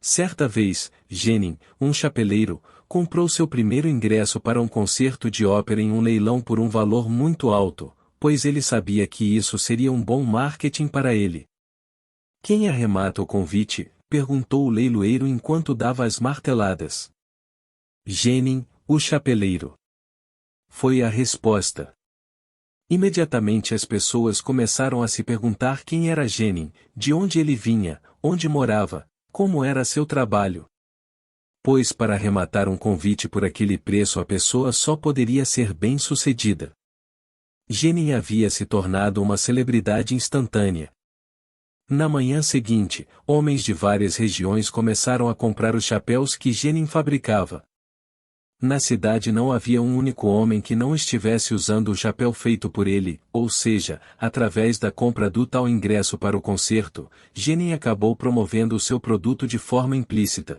Certa vez, Genin, um chapeleiro, comprou seu primeiro ingresso para um concerto de ópera em um leilão por um valor muito alto, pois ele sabia que isso seria um bom marketing para ele. "Quem arremata o convite?" perguntou o leiloeiro enquanto dava as marteladas. "Genin, o chapeleiro." Foi a resposta. Imediatamente as pessoas começaram a se perguntar quem era Genin, de onde ele vinha, onde morava, como era seu trabalho. Pois para arrematar um convite por aquele preço a pessoa só poderia ser bem-sucedida. Genin havia se tornado uma celebridade instantânea. Na manhã seguinte, homens de várias regiões começaram a comprar os chapéus que Genin fabricava. Na cidade não havia um único homem que não estivesse usando o chapéu feito por ele, ou seja, através da compra do tal ingresso para o concerto, Genin acabou promovendo o seu produto de forma implícita.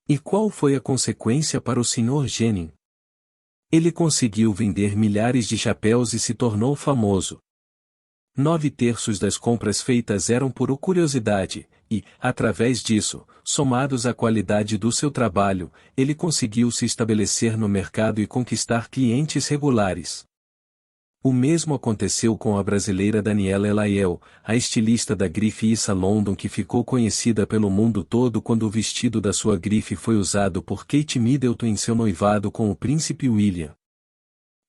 E qual foi a consequência para o Sr. Genin? Ele conseguiu vender milhares de chapéus e se tornou famoso. 9/3 das compras feitas eram por curiosidade, e, através disso, somados à qualidade do seu trabalho, ele conseguiu se estabelecer no mercado e conquistar clientes regulares. O mesmo aconteceu com a brasileira Daniela Elaiel, a estilista da grife Issa London, que ficou conhecida pelo mundo todo quando o vestido da sua grife foi usado por Kate Middleton em seu noivado com o príncipe William.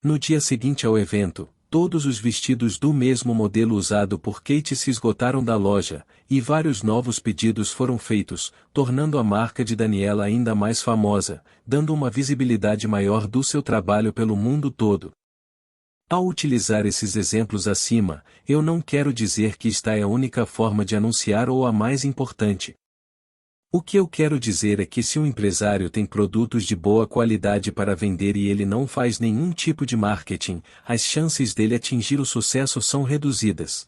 No dia seguinte ao evento, todos os vestidos do mesmo modelo usado por Kate se esgotaram da loja, e vários novos pedidos foram feitos, tornando a marca de Daniela ainda mais famosa, dando uma visibilidade maior do seu trabalho pelo mundo todo. Ao utilizar esses exemplos acima, eu não quero dizer que esta é a única forma de anunciar ou a mais importante. O que eu quero dizer é que se um empresário tem produtos de boa qualidade para vender e ele não faz nenhum tipo de marketing, as chances dele atingir o sucesso são reduzidas.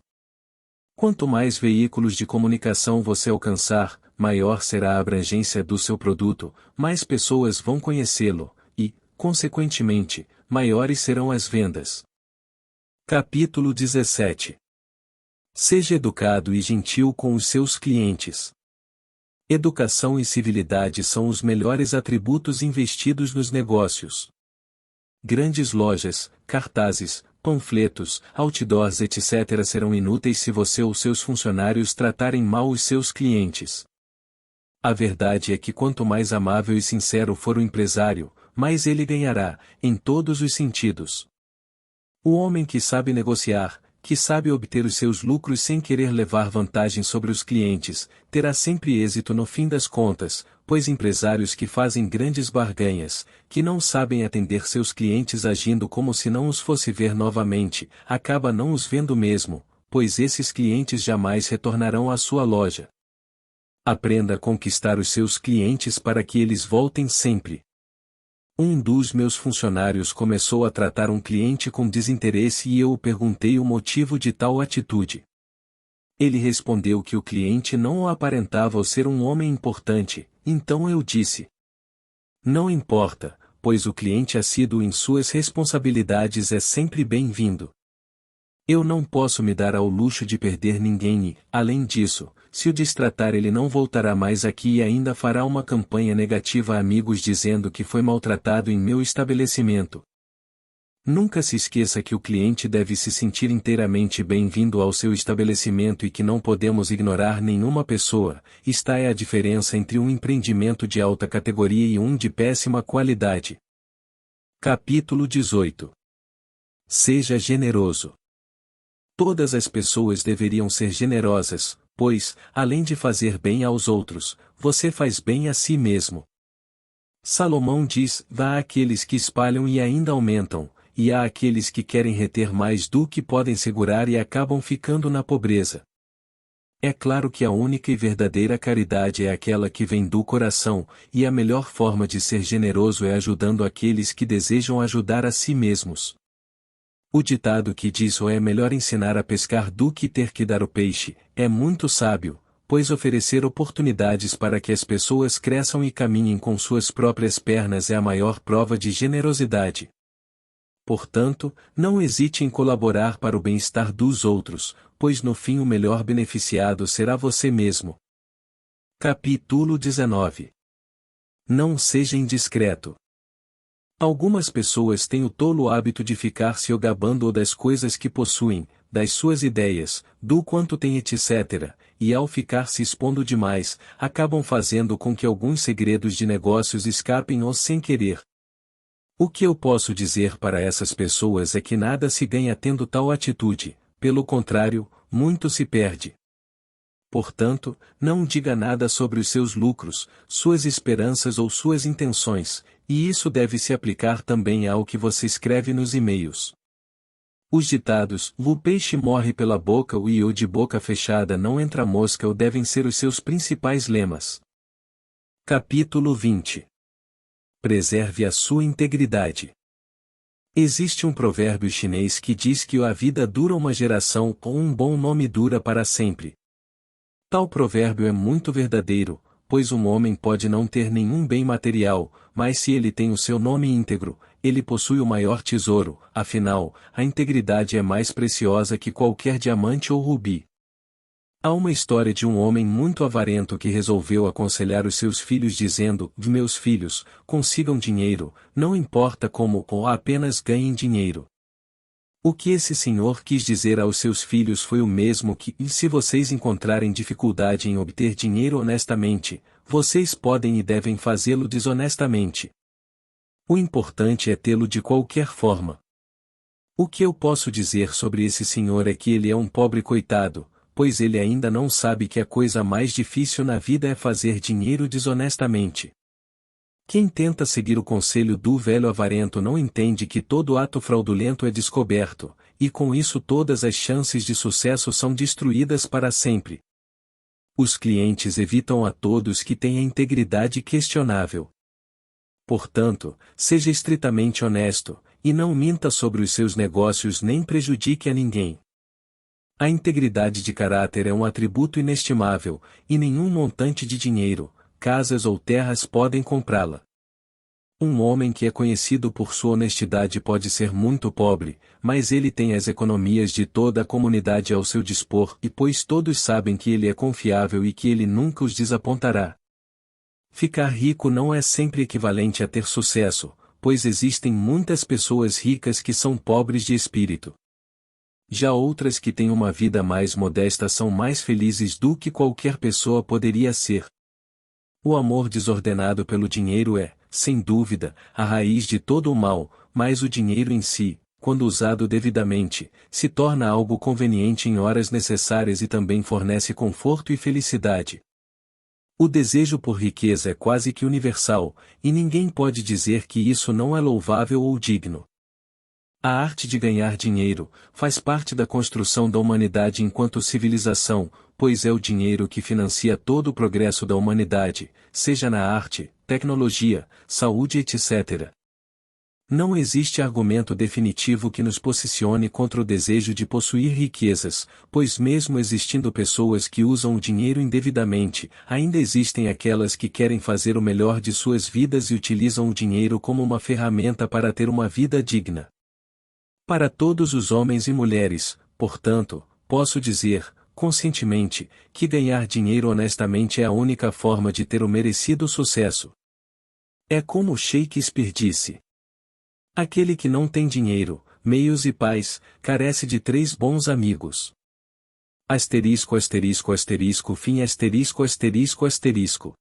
Quanto mais veículos de comunicação você alcançar, maior será a abrangência do seu produto, mais pessoas vão conhecê-lo, e, consequentemente, maiores serão as vendas. Capítulo 17. Seja educado e gentil com os seus clientes. Educação e civilidade são os melhores atributos investidos nos negócios. Grandes lojas, cartazes, panfletos, outdoors etc. serão inúteis se você ou seus funcionários tratarem mal os seus clientes. A verdade é que quanto mais amável e sincero for o empresário, mais ele ganhará, em todos os sentidos. O homem que sabe negociar, que sabe obter os seus lucros sem querer levar vantagem sobre os clientes, terá sempre êxito no fim das contas, pois empresários que fazem grandes barganhas, que não sabem atender seus clientes agindo como se não os fosse ver novamente, acaba não os vendo mesmo, pois esses clientes jamais retornarão à sua loja. Aprenda a conquistar os seus clientes para que eles voltem sempre. Um dos meus funcionários começou a tratar um cliente com desinteresse e eu o perguntei o motivo de tal atitude. Ele respondeu que o cliente não o aparentava ser um homem importante, então eu disse: "Não importa, pois o cliente assíduo em suas responsabilidades é sempre bem-vindo. Eu não posso me dar ao luxo de perder ninguém e, além disso, se o destratar ele não voltará mais aqui e ainda fará uma campanha negativa a amigos dizendo que foi maltratado em meu estabelecimento. Nunca se esqueça que o cliente deve se sentir inteiramente bem-vindo ao seu estabelecimento e que não podemos ignorar nenhuma pessoa. Esta é a diferença entre um empreendimento de alta categoria e um de péssima qualidade. Capítulo 18. Seja generoso. Todas as pessoas deveriam ser generosas, pois, além de fazer bem aos outros, você faz bem a si mesmo. Salomão diz: dá àqueles que espalham e ainda aumentam, e há aqueles que querem reter mais do que podem segurar e acabam ficando na pobreza. É claro que a única e verdadeira caridade é aquela que vem do coração, e a melhor forma de ser generoso é ajudando aqueles que desejam ajudar a si mesmos. O ditado que diz é melhor ensinar a pescar do que ter que dar o peixe, é muito sábio, pois oferecer oportunidades para que as pessoas cresçam e caminhem com suas próprias pernas é a maior prova de generosidade. Portanto, não hesite em colaborar para o bem-estar dos outros, pois no fim o melhor beneficiado será você mesmo. Capítulo 19. Não seja indiscreto. Algumas pessoas têm o tolo hábito de ficar se gabando das coisas que possuem, das suas ideias, do quanto têm etc., e ao ficar se expondo demais, acabam fazendo com que alguns segredos de negócios escapem-os sem querer. O que eu posso dizer para essas pessoas é que nada se ganha tendo tal atitude, pelo contrário, muito se perde. Portanto, não diga nada sobre os seus lucros, suas esperanças ou suas intenções, e isso deve se aplicar também ao que você escreve nos e-mails. Os ditados, o peixe morre pela boca e o de boca fechada não entra mosca ou devem ser os seus principais lemas. Capítulo 20. Preserve a sua integridade. Existe um provérbio chinês que diz que a vida dura uma geração ou um bom nome dura para sempre. Tal provérbio é muito verdadeiro, pois um homem pode não ter nenhum bem material, mas se ele tem o seu nome íntegro, ele possui o maior tesouro, afinal, a integridade é mais preciosa que qualquer diamante ou rubi. Há uma história de um homem muito avarento que resolveu aconselhar os seus filhos dizendo: meus filhos, consigam dinheiro, não importa como ou apenas ganhem dinheiro. O que esse senhor quis dizer aos seus filhos foi o mesmo que, se vocês encontrarem dificuldade em obter dinheiro honestamente, vocês podem e devem fazê-lo desonestamente. O importante é tê-lo de qualquer forma. O que eu posso dizer sobre esse senhor é que ele é um pobre coitado, pois ele ainda não sabe que a coisa mais difícil na vida é fazer dinheiro desonestamente. Quem tenta seguir o conselho do velho avarento não entende que todo ato fraudulento é descoberto, e com isso todas as chances de sucesso são destruídas para sempre. Os clientes evitam a todos que têm a integridade questionável. Portanto, seja estritamente honesto, e não minta sobre os seus negócios nem prejudique a ninguém. A integridade de caráter é um atributo inestimável, e nenhum montante de dinheiro, casas ou terras podem comprá-la. Um homem que é conhecido por sua honestidade pode ser muito pobre, mas ele tem as economias de toda a comunidade ao seu dispor e pois todos sabem que ele é confiável e que ele nunca os desapontará. Ficar rico não é sempre equivalente a ter sucesso, pois existem muitas pessoas ricas que são pobres de espírito. Já outras que têm uma vida mais modesta são mais felizes do que qualquer pessoa poderia ser. O amor desordenado pelo dinheiro é, sem dúvida, a raiz de todo o mal, mas o dinheiro em si, quando usado devidamente, se torna algo conveniente em horas necessárias e também fornece conforto e felicidade. O desejo por riqueza é quase que universal, e ninguém pode dizer que isso não é louvável ou digno. A arte de ganhar dinheiro faz parte da construção da humanidade enquanto civilização, pois é o dinheiro que financia todo o progresso da humanidade, seja na arte, tecnologia, saúde etc. Não existe argumento definitivo que nos posicione contra o desejo de possuir riquezas, pois mesmo existindo pessoas que usam o dinheiro indevidamente, ainda existem aquelas que querem fazer o melhor de suas vidas e utilizam o dinheiro como uma ferramenta para ter uma vida digna. Para todos os homens e mulheres, portanto, posso dizer, conscientemente, que ganhar dinheiro honestamente é a única forma de ter o merecido sucesso. É como Shakespeare disse: aquele que não tem dinheiro, meios e paz, carece de 3 bons amigos. Asterisco asterisco asterisco fim asterisco asterisco asterisco.